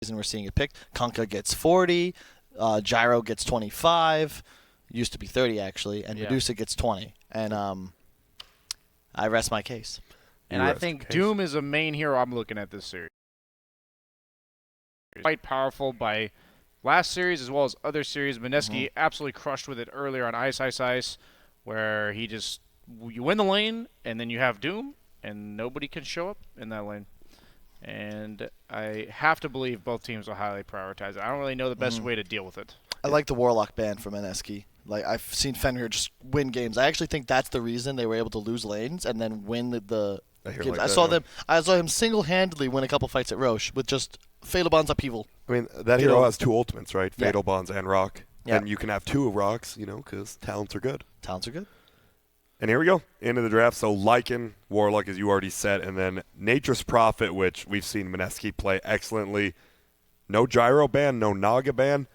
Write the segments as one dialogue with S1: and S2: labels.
S1: reason we're seeing it picked. Kunkka gets 40, Gyro gets 25, used to be 30 actually, and Medusa gets 20. And I rest my case.
S2: And I think Doom is a main hero I'm looking at this series. Quite powerful by last series as well as other series. Mineski absolutely crushed with it earlier on Ice, where he just, you win the lane, and then you have Doom, and nobody can show up in that lane. And I have to believe both teams will highly prioritize it. I don't really know the best way to deal with it.
S1: I like the Warlock ban from Mineski. Like, I've seen Fenrir just win games. I actually think that's the reason they were able to lose lanes and then win the games.
S3: Like
S1: I saw him single-handedly win a couple fights at Roche with just Fatal Bonds upheaval.
S3: I mean, that hero has two ultimates, right?
S1: Yeah.
S3: Fatal Bonds and Rock.
S1: Yeah.
S3: And you can have two Rocks, you know, because talents are good.
S1: Talents are good.
S3: And here we go, into the draft. So Lycan, Warlock, as you already said, and then Nature's Prophet, which we've seen Mineski play excellently. No Gyro ban, no Naga ban.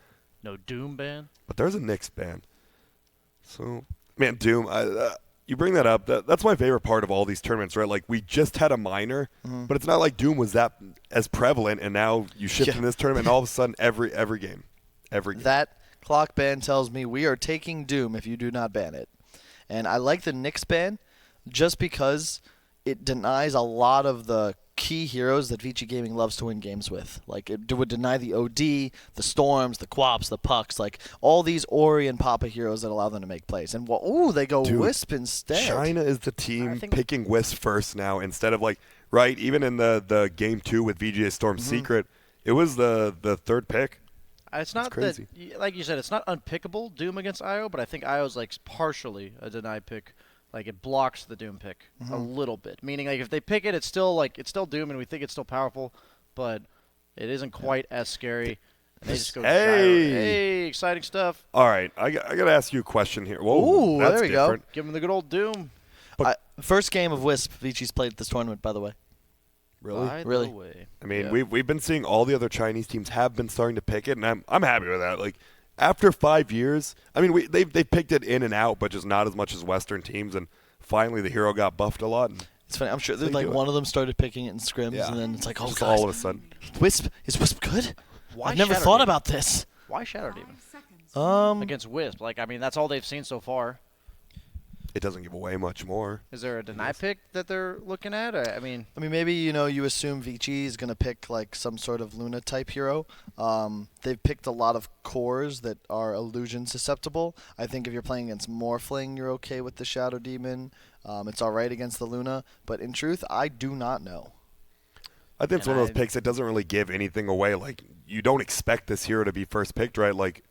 S2: No Doom ban.
S3: But there's a Nyx ban. So, man, Doom, you bring that up. That's my favorite part of all these tournaments, right? Like, we just had a minor, but it's not like Doom was that as prevalent, and now you shift in this tournament, and all of a sudden, every game.
S1: That clock ban tells me we are taking Doom if you do not ban it. And I like the Nyx ban just because it denies a lot of the key heroes that Vici Gaming loves to win games with. Like, it would deny the OD, the Storms, the Quaps, the Pucks, like all these Ori and Papa heroes that allow them to make plays. And, they go Wisp instead.
S3: China is the team picking Wisp first now instead of, like, right, even in the game 2 with VGA Storm Secret, it was the third pick.
S2: It's not
S3: crazy.
S2: That, like you said, it's not unpickable Doom against IO, but I think IO's like partially a denied pick. Like, it blocks the Doom pick a little bit. Meaning, like, if they pick it, it's still Doom, and we think it's still powerful, but it isn't quite as scary. And they just go Hey, exciting stuff.
S3: All right, I got to ask you a question here. Whoa,
S1: Ooh,
S3: that's
S1: there we
S3: different.
S1: go.
S2: Give him the good old Doom.
S1: First game of Wisp Vici's played at this tournament, by the way.
S3: Really?
S1: Really?
S2: Way.
S3: I mean, we've been seeing all the other Chinese teams have been starting to pick it, and I'm happy with that. Like, after 5 years, I mean, they've picked it in and out, but just not as much as Western teams. And finally, the hero got buffed a lot.
S1: It's funny. I'm sure like one of them started picking it in scrims, and then it's like, oh,
S3: just
S1: guys,
S3: all of a sudden,
S1: Wisp is Wisp good?
S2: Why
S1: I've never
S2: Shadow
S1: thought
S2: Demon?
S1: about this.
S2: Why Shadow Demon? Against Wisp. Like, I mean, that's all they've seen so far.
S3: it doesn't give away much more.
S2: Is there a deny pick that they're looking at? I mean,
S1: maybe, you assume Vici is going to pick, like, some sort of Luna-type hero. They've picked a lot of cores that are illusion susceptible. I think if you're playing against Morphling, you're okay with the Shadow Demon. It's all right against the Luna. But in truth, I do not know.
S3: I think it's one of those picks that doesn't really give anything away. Like, you don't expect this hero to be first picked, right? Like,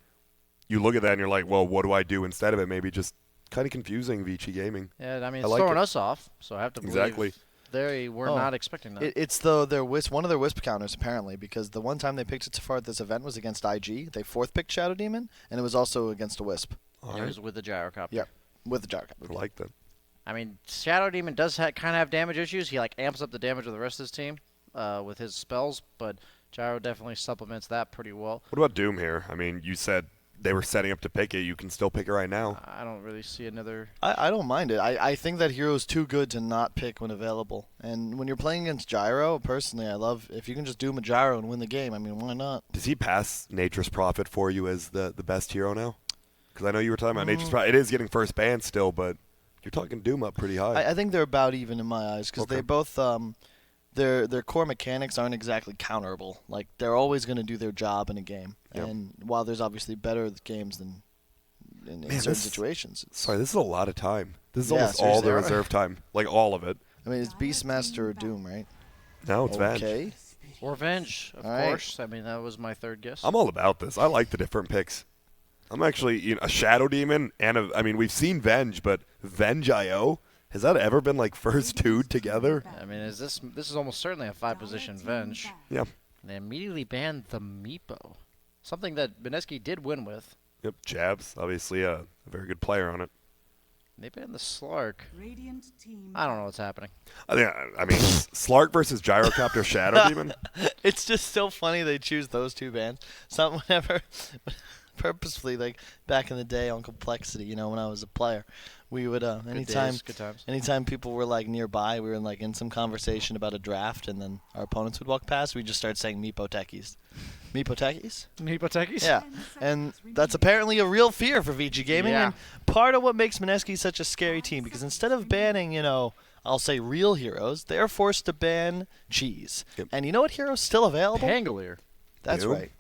S3: you look at that and you're like, well, what do I do instead of it? Maybe just kind of confusing Vici Gaming.
S2: Yeah, I mean, it's throwing us off, so I have to believe they were not expecting that.
S1: It's one of their Wisp counters, apparently, because the one time they picked it so far at this event was against IG. They fourth-picked Shadow Demon, and it was also against a Wisp.
S2: It was with the Gyrocopter.
S1: Yeah, with the Gyrocopter.
S3: I like that.
S2: I mean, Shadow Demon does kind of have damage issues. He, like, amps up the damage of the rest of his team with his spells, but Gyro definitely supplements that pretty well.
S3: What about Doom here? I mean, you said they were setting up to pick it. You can still pick it right now.
S2: I don't really see another.
S1: I don't mind it. I think that hero is too good to not pick when available. And when you're playing against Gyro, personally, I love if you can just Doom a Gyro and win the game. I mean, why not?
S3: Does he pass Nature's Prophet for you as the best hero now? Because I know you were talking about Nature's Prophet. It is getting first ban still, but you're talking Doom up pretty high.
S1: I think they're about even in my eyes because they both their core mechanics aren't exactly counterable. Like, they're always going to do their job in a game. Yep. And while there's obviously better games than in certain situations.
S3: Sorry, this is a lot of time. This is almost all the reserve time. Like, all of it.
S1: I mean, it's Beastmaster or Doom, right?
S3: No, it's Venge.
S1: Okay.
S2: Or Venge, of course. I mean, that was my third guess.
S3: I'm all about this. I like the different picks. I'm actually a Shadow Demon and I mean, we've seen Venge, but Venge IO, has that ever been like first two together?
S2: I mean, this is almost certainly a 5-position Venge.
S3: Yeah.
S2: And they immediately banned the Meepo, something that Mineski did win with.
S3: Yep, Jabs, obviously a very good player on it.
S2: They banned the Slark. I don't know what's happening.
S3: I mean, Slark versus Gyrocopter Shadow Demon.
S1: It's just so funny they choose those two bans. Whenever, purposefully, like back in the day on Complexity, when I was a player, We would
S2: Good times.
S1: anytime people were like nearby, we were like in some conversation about a draft, and then our opponents would walk past. We just start saying Meepotekis. Meepotekis?
S2: Meepotekis?
S1: Yeah, and that's apparently a real fear for Vici Gaming,
S2: Yeah.
S1: and part of what makes Mineski such a scary team, because instead of banning, I'll say real heroes, they're forced to ban cheese.
S3: Yep.
S1: And you know what hero's still available?
S2: Pangolier.
S1: That's
S3: Ew.
S1: right.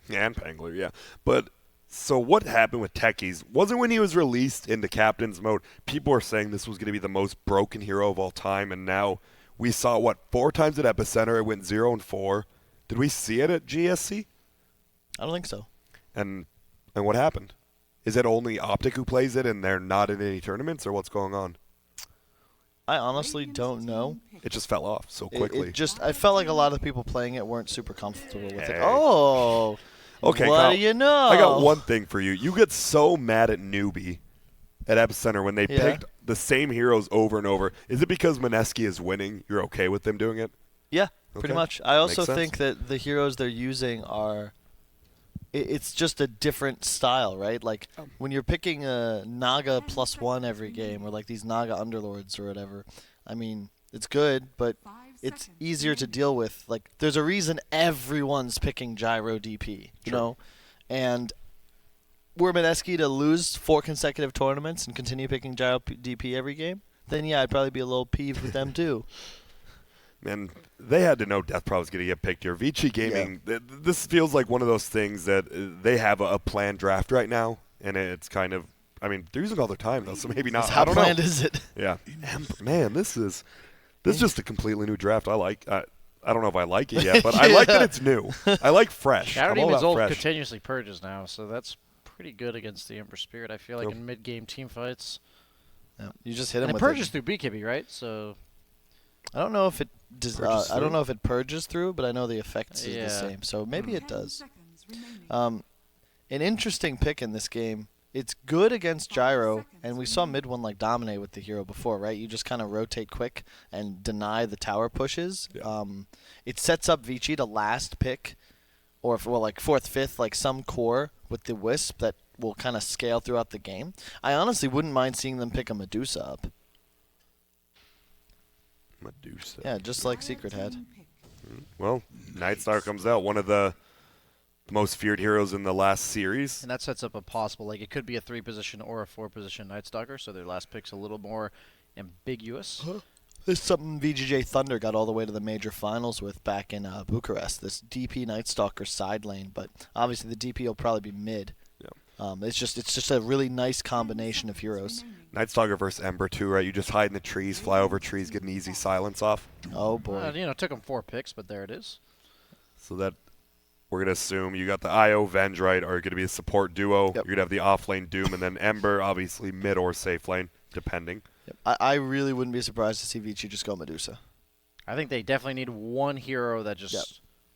S3: Yeah, and Pangler, yeah. But so what happened with Techies wasn't when he was released into captain's mode. People were saying this was going to be the most broken hero of all time, and now we saw, 4 times at Epicenter. It went 0-4. Did we see it at GSC?
S1: I don't think so.
S3: And what happened? Is it only Optic who plays it, and they're not in any tournaments, or what's going on?
S1: I honestly don't know.
S3: It just fell off so quickly.
S1: I felt like a lot of people playing it weren't super comfortable with it.
S3: Hey.
S1: Oh,
S3: Okay,
S1: what
S3: Kyle,
S1: do you know?
S3: I got one thing for you. You get so mad at Newbie at Epicenter when they
S1: Yeah.
S3: picked the same heroes over and over. Is it because Mineski is winning? You're okay with them doing it?
S1: Yeah, pretty
S3: Okay.
S1: much. I also
S3: Makes sense.
S1: think that the heroes they're using are. It's just a different style, right? Like when you're picking a Naga +1 every game, or like these Naga Underlords or whatever. I mean, it's good, but it's easier to deal with. Like, there's a reason everyone's picking Gyro DP, you
S3: Sure.
S1: know? And were Mineski to lose 4 consecutive tournaments and continue picking Gyro DP every game, then yeah, I'd probably be a little peeved with them too.
S3: And they had to know Death Pro was going to get picked here. Vici Gaming, this feels like one of those things that they have a planned draft right now, and it's kind of, I mean, they're using all their time, though, so maybe not.
S1: How
S3: I don't
S1: planned
S3: know.
S1: is it?
S3: Yeah. Man, this is just a completely new draft. I like. I don't know if I like it yet, but I like that it's new. I like fresh.
S2: Shadow
S3: I'm all
S2: Demon's
S3: about
S2: ult
S3: fresh.
S2: continuously purges now, so that's pretty good against the Ember Spirit, I feel like,
S3: Yep.
S2: in mid-game team fights.
S1: Yeah. You just hit him
S2: And it
S1: with
S2: purges through BKB, right? So
S1: I don't know if it does.
S3: Purges
S1: I don't
S3: through?
S1: know if it purges through, but I know the effects is
S2: Yeah.
S1: the same. So maybe it
S4: 10
S1: does.
S4: seconds remaining.
S1: An interesting pick in this game. It's good against Gyro, and we saw mid one like dominate with the hero before, right? You just kind of rotate quick and deny the tower pushes.
S3: Yeah.
S1: It sets up Vici to last pick, or like 4th, 5th, like some core with the Wisp that will kind of scale throughout the game. I honestly wouldn't mind seeing them pick a Medusa up.
S3: Medusa.
S1: Yeah, just like Secret had.
S4: Team pick.
S3: Well, Nightstar comes out, one of the most feared heroes in the last series.
S2: and that sets up a possible, like, it could be a 3-position or a 4-position Night Stalker, so their last pick's a little more ambiguous.
S1: This is something VGJ Thunder got all the way to the major finals with back in Bucharest. This DP Night Stalker side lane, but obviously the DP will probably be mid.
S3: Yeah.
S1: It's just a really nice combination of heroes.
S3: Nightstalker versus Ember too, right? You just hide in the trees, fly over trees, get an easy silence off.
S1: Oh boy.
S2: It took them 4 picks, but there it is.
S3: So that we're gonna assume you got the IO Venge, right, are gonna be a support duo.
S1: Yep.
S3: You're gonna have the offlane Doom, and then Ember, obviously mid or safe lane, depending.
S1: Yep. I really wouldn't be surprised to see Vici just go Medusa.
S2: I think they definitely need one hero that just
S1: Yep.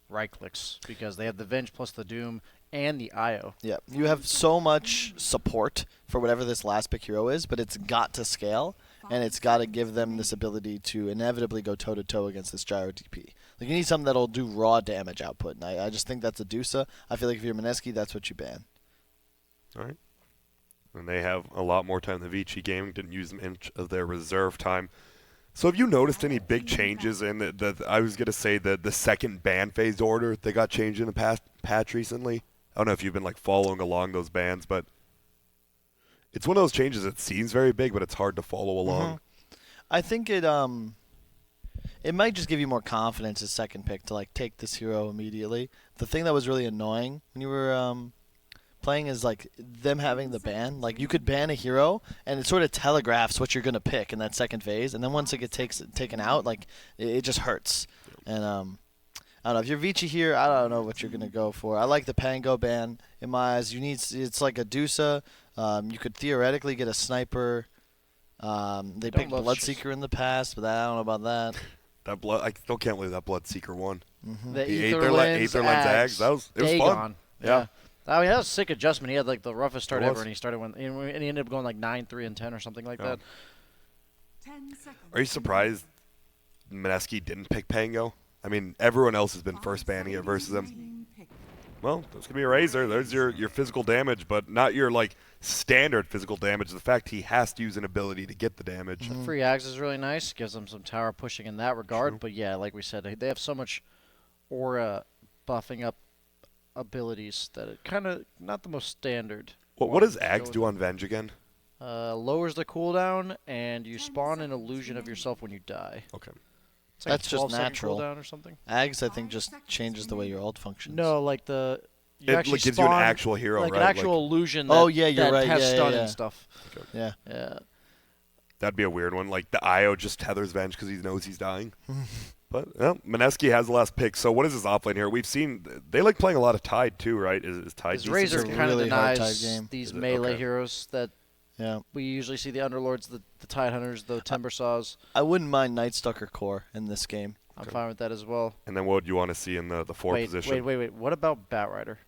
S2: right-clicks, because they have the Venge plus the Doom and the IO.
S1: Yeah, you have so much support for whatever this last pick hero is, but it's got to scale, and it's got to give them this ability to inevitably go toe-to-toe against this Gyro DP. Like, you need something that'll do raw damage output, and I just think that's a Dusa. I feel like if you're Mineski, that's what you ban.
S3: All right. And they have a lot more time than Vici Gaming. Didn't use an inch of their reserve time. So have you noticed any big changes in I was going to say the second ban phase order that got changed in the past patch recently? I don't know if you've been like following along those bans, but it's one of those changes that seems very big, but it's hard to follow along.
S1: I think it might just give you more confidence as second pick to like take this hero immediately. The thing that was really annoying when you were playing is like them having the ban. Like you could ban a hero and it sort of telegraphs what you're gonna pick in that second phase, and then once it gets taken out, like it just hurts. And I don't know if you're Vici here. I don't know what you're gonna go for. I like the Pango ban in my eyes. It's like a Dusa. You could theoretically get a sniper. They picked
S2: love
S1: Bloodseeker in the past, but I don't know about that.
S3: That blood, I still can't believe that Bloodseeker won.
S2: The
S3: The
S2: Aetherlens
S3: Aetherlens Ags, it was fun.
S2: Dagon.
S3: Yeah.
S2: I mean, that was a sick adjustment. He had like the roughest start
S3: It
S2: ever,
S3: was.
S2: and he started and he ended up going like 9-3-10 or something like
S3: Yeah.
S2: that.
S4: 10 seconds.
S3: Are you surprised Mineski did't pick Pango? I mean, everyone else has been first banning it versus him.
S4: Team pick.
S3: Well, that's going to be a Razor. There's your physical damage, but not your, like, standard physical damage. The fact he has to use an ability to get the damage.
S2: Free Axe is really nice. Gives them some tower pushing in that regard.
S3: True.
S2: But yeah, like we said, they have so much aura buffing up abilities that it kind of not the most standard.
S3: What does
S2: one to
S3: Ags
S2: go
S3: do
S2: with.
S3: on Venge again?
S2: Lowers the cooldown, and you spawn an illusion of yourself when you die.
S3: Okay.
S2: It's like
S1: That's
S2: a
S1: just
S2: 12-second
S1: natural.
S2: cooldown or something.
S1: Ags, I think, just changes the way your ult functions.
S2: No, like the you
S3: It
S2: actually
S3: like, gives you an
S2: spawn
S3: actual hero,
S2: like
S3: right?
S2: an actual illusion. That,
S1: Oh, yeah, you're
S2: that
S1: right.
S2: has
S1: Yeah,
S2: stun
S1: yeah.
S2: and stuff.
S1: Yeah.
S2: Yeah.
S3: That'd be a weird one. Like the IO just tethers Venge because he knows he's dying. But well, Mineski has the last pick. So what is his offlane here? We've seen they like playing a lot of Tide too, right? Is Tide
S2: His
S3: decent?
S2: Razor
S1: It's a
S2: kind of
S1: really hard
S2: denies
S1: Tide game.
S2: these
S3: Is it?
S2: melee
S3: Okay.
S2: heroes that
S1: Yeah.
S2: we usually see the Underlords, the Tide Hunters, the Timber Saws.
S1: I wouldn't mind Night Stalker core in this game.
S2: I'm
S3: Okay.
S2: fine with that as well.
S3: And then what would you want to see in the 4
S2: Wait,
S3: position?
S2: wait. What about Batrider?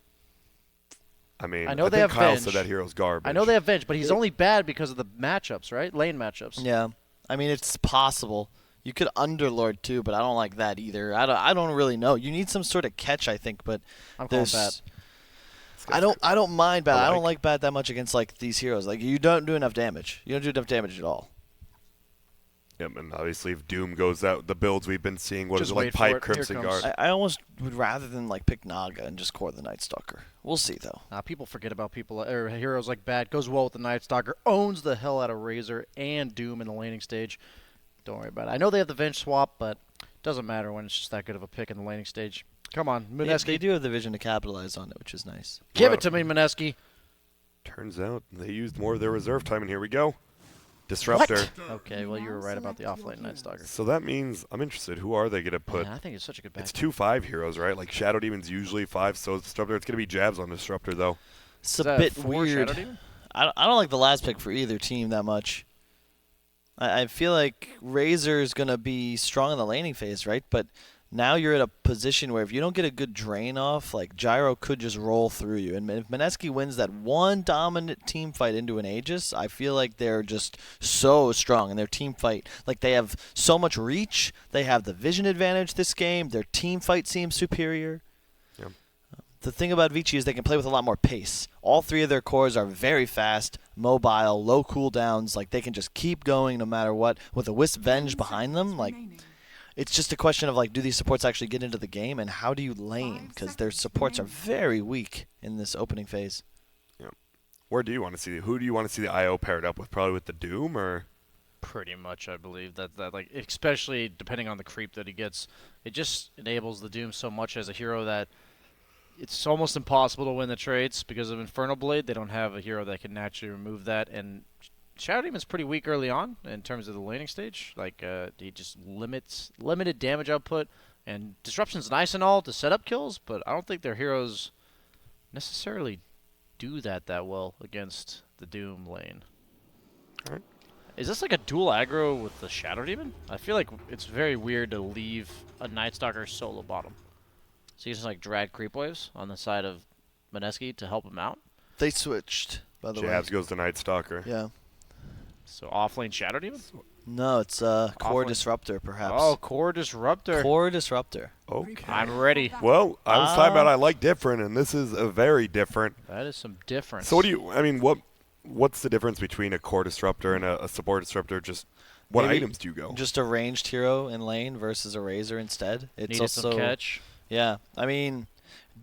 S3: I mean,
S2: I know
S3: I
S2: they
S3: think
S2: have
S3: Kyle
S2: Venge.
S3: said that hero's garbage.
S2: I know they have Venge, but he's only bad because of the matchups, right? Lane matchups.
S1: Yeah. I mean, it's possible. You could Underlord too, but I don't like that either. I don't really know. You need some sort of catch, I think, but
S2: I'm calling
S1: there's
S2: Bat.
S1: I don't mind Bat. I don't
S3: like.
S1: like Bat that much against like these heroes. Like you don't do enough damage. You don't do enough damage at all.
S3: Yep, and obviously if Doom goes out, the builds we've been seeing, what
S2: Just
S3: is it, like
S2: wait for
S3: Pipe,
S2: it. Here
S3: Crimson
S2: it
S3: Guard?
S2: comes.
S1: I almost would rather than like pick Naga and just core the Night Stalker. We'll see though.
S2: People forget about people or heroes like Bat. Goes well with the Night Stalker. Owns the hell out of Razor and Doom in the laning stage. Don't worry about it. I know they have the Venge swap, but it doesn't matter when it's just that good of a pick in the laning stage. Come on, Mineski.
S1: They do have the vision to capitalize on it, which is nice.
S2: Give
S3: Well,
S2: it to me, Mineski.
S3: Turns out they used more of their reserve time, and here we go. Disruptor.
S2: Okay, well, you were right about the offlane Night Stalker.
S3: So that means, I'm interested, who are they going to put?
S2: Man, I think it's such a good back.
S3: It's 2-5 heroes, right? Like Shadow Demon's usually 5, so Disruptor. It's going to be jabs on Disruptor, though.
S1: It's
S2: Is
S1: a
S2: that
S1: bit
S2: 4
S1: weird.
S2: Shadow Demon?
S1: I don't like the last pick for either team that much. I feel like Razor is going to be strong in the laning phase, right? But now you're at a position where if you don't get a good drain off, like Gyro could just roll through you. And if Mineski wins that one dominant team fight into an Aegis, I feel like they're just so strong in their team fight. Like they have so much reach. They have the vision advantage this game. Their team fight seems superior.
S3: Yeah.
S1: The thing about Vici is they can play with a lot more pace. All 3 of their cores are very fast, mobile, low cooldowns. Like they can just keep going no matter what. With a Wisp Venge behind them, like it's just a question of like, do these supports actually get into the game, and how do you lane? Because their supports are very weak in this opening phase.
S3: Where do you want to see? Who do you want to see the IO paired up with? Probably with the Doom, or
S2: Pretty much, I believe that like, especially depending on the creep that he gets, it just enables the Doom so much as a hero that it's almost impossible to win the trades because of Infernal Blade. They don't have a hero that can naturally remove that, and Shadow Demon's pretty weak early on in terms of the laning stage. Like he just limited damage output, and Disruption's nice and all to set up kills, but I don't think their heroes necessarily do that well against the Doom lane.
S3: Alright.
S2: Is this like a dual aggro with the Shadow Demon? I feel like it's very weird to leave a Night Stalker solo bottom. So you just like drag creep waves on the side of Mineski to help him out.
S1: They switched, by the
S3: jabs
S1: way.
S3: goes to Night Stalker.
S1: Yeah.
S2: So offlane Shadow Demon?
S1: No, it's Core
S2: Offlane.
S1: Disruptor, perhaps.
S2: Oh, Core Disruptor.
S1: Core Disruptor.
S3: Okay.
S2: I'm ready.
S3: Well, I was talking about I like different, and this is a very different.
S2: That is some difference.
S3: So what do you? I mean, what's the difference between a core disruptor and a support disruptor? Just what
S1: Maybe
S3: items do you go?
S1: Just a ranged hero in lane versus a Razor instead. It's
S2: Needed
S1: also
S2: some catch.
S1: Yeah, I mean,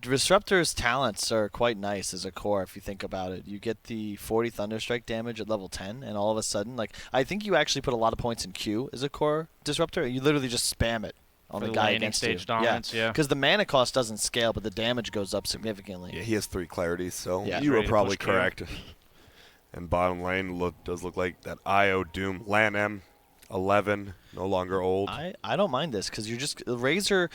S1: Disruptor's talents are quite nice as a core if you think about it. You get the 40 Thunderstrike damage at level 10, and all of a sudden, like, I think you actually put a lot of points in Q as a core Disruptor. You literally just spam it on
S2: For
S1: the
S2: the
S1: guy
S2: laning
S1: against
S2: stage
S1: you.
S2: dominance, yeah.
S1: Because the mana cost doesn't scale, but the damage goes up significantly.
S3: Yeah, he has 3 clarities, so
S1: Yeah.
S3: you were
S2: Ready to
S3: probably
S2: push Q.
S3: correct. And bottom lane does look like that IO Doom Lan M 11, no longer old.
S1: I don't mind this because you're just Razor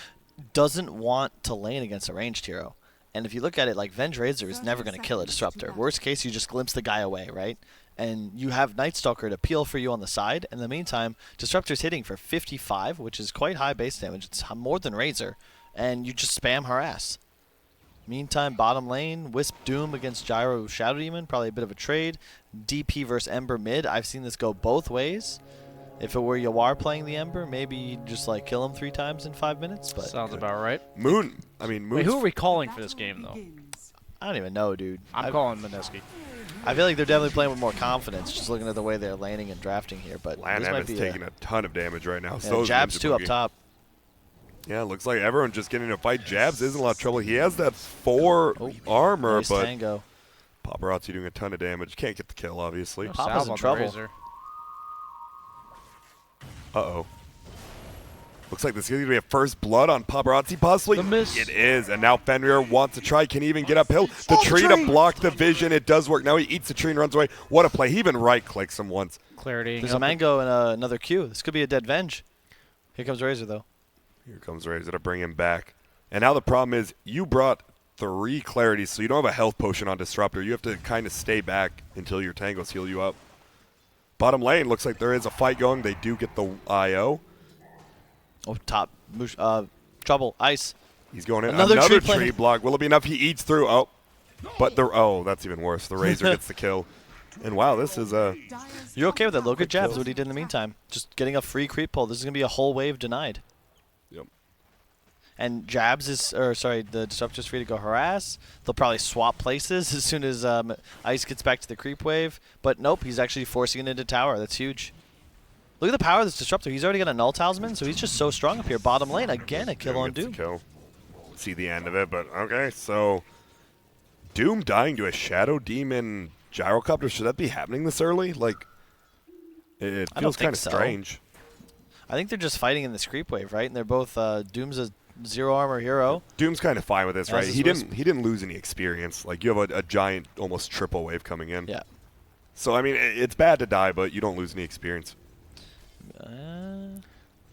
S1: doesn't want to lane against a ranged hero, and if you look at it, like Venge Razor is never going to kill a Disruptor. Worst case, you just glimpse the guy away, right? And you have Night Stalker to peel for you on the side. In the meantime, Disruptor's hitting for 55, which is quite high base damage. It's more than Razor, and you just spam harass. Meantime, bottom lane, Wisp Doom against Gyro Shadow Demon, probably a bit of a trade. DP versus Ember mid. I've seen this go both ways. If it were Yawar playing the Ember, maybe you'd just like kill him 3 times in 5 minutes. But
S2: Sounds about right.
S3: Moon.
S2: Wait,
S3: Moon's
S2: who are we calling for this game, though?
S4: Begins.
S1: I don't even know, dude.
S2: I'm calling Mineski.
S1: I feel like they're definitely playing with more confidence, just looking at the way they're landing and drafting here. But this
S3: Lanham
S1: might
S3: is
S1: be
S3: taking a ton of damage right now.
S1: yeah,
S3: So is
S1: Jabs
S3: Ninja
S1: too up
S3: Boogie.
S1: top.
S3: Yeah, looks like everyone just getting in a fight. Jabs is in a lot of trouble. He has that 4 armor,
S1: Nice
S3: but
S1: tango.
S3: Paparazzi doing a ton of damage. Can't get the kill, obviously.
S2: No
S1: Papa's
S2: salve
S1: in
S2: on the
S1: trouble.
S2: Razor.
S3: Uh-oh. Looks like this is going to be a first blood on Paparazzi, possibly.
S2: The miss.
S3: It is, and now Fenrir wants to try. Can he even get uphill? The
S1: Oh,
S3: tree
S1: tree.
S3: to block the vision. It does work. Now he eats the tree and runs away. What a play. He even right-clicks him once.
S2: Clarity.
S1: There's a mango and another Q. This could be a dead Venge. Here comes Razor, though.
S3: Here comes Razor to bring him back. And now the problem is you brought 3 clarities, so you don't have a health potion on Disruptor. You have to kind of stay back until your tangles heal you up. Bottom lane, looks like there is a fight going. They do get the IO.
S1: Oh, top. Trouble. Ice.
S3: He's going in.
S1: Another
S3: Another
S1: tree
S3: tree
S1: play.
S3: block. Will it be enough? He eats through. Oh. But that's even worse. The Razor gets the kill. And wow, this is a...
S4: Dyer's
S1: You're okay with that?
S4: top
S1: Look at
S4: tower
S1: Jabs, what he did in the meantime. Just getting a free creep pull. This is going to be a whole wave denied.
S3: Yep.
S1: And Jabs is, the Disruptor's free to go harass. They'll probably swap places as soon as Ice gets back to the creep wave. But nope, he's actually forcing it into tower. That's huge. Look at the power of this Disruptor. He's already got a Null Talisman, so he's just so strong up here. Bottom lane, again, a kill on
S3: Gets the
S1: Doom.
S3: Kill. See the end of it, but okay, so... Doom dying to a Shadow Demon Gyrocopter. Should that be happening this early? Like, it
S1: I don't
S3: feels
S1: think
S3: kind of
S1: so.
S3: strange.
S1: I think they're just fighting in this creep wave, right? And they're both, Doom's a 0 armor hero.
S3: Doom's kind of fine with this,
S1: As
S3: right?
S1: is
S3: He
S1: Wisp.
S3: didn't lose any experience. Like, you have a giant, almost triple wave coming in.
S1: Yeah.
S3: So, I mean, it's bad to die, but you don't lose any experience.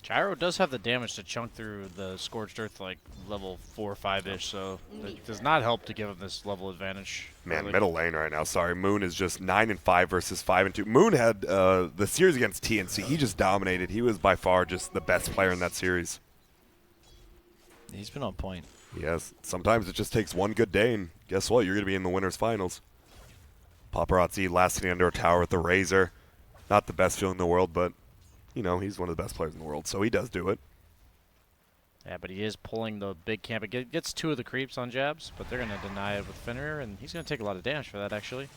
S2: Gyro does have the damage to chunk through the Scorched Earth like level 4 or 5-ish, so it does not help to give him this level advantage.
S3: Man,
S2: early.
S3: middle lane right now. Sorry, Moon is just 9-5 versus 5-2. Moon had the series against TNC. He just dominated. He was by far just the best player in that series.
S1: He's been on point.
S3: Yes, sometimes it just takes one good day, and guess what? You're going to be in the winners' finals. Paparazzi lasting under a tower with the Razor. Not the best feeling in the world, but, you know, he's one of the best players in the world, so he does do it.
S2: Yeah, but he is pulling the big camp. It gets 2 of the creeps on Jabs, but they're going to deny it with Fenrir, and he's going to take a lot of damage for that, actually.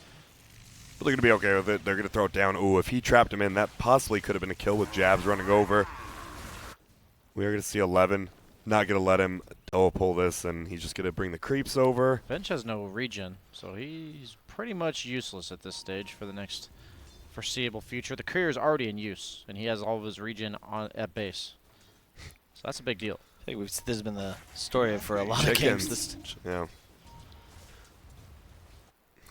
S3: But they're going to be okay with it. They're going to throw it down. Ooh, if he trapped him in, that possibly could have been a kill with Jabs running over. We are going to see 11. Not going to let him double pull this, and he's just going to bring the creeps over.
S2: Bench has no regen, so he's pretty much useless at this stage for the next foreseeable future. The courier is already in use, and he has all of his regen at base. So that's a big deal.
S1: I think this has been the story for a lot of games.
S3: Chickens.
S1: This,
S3: Yeah.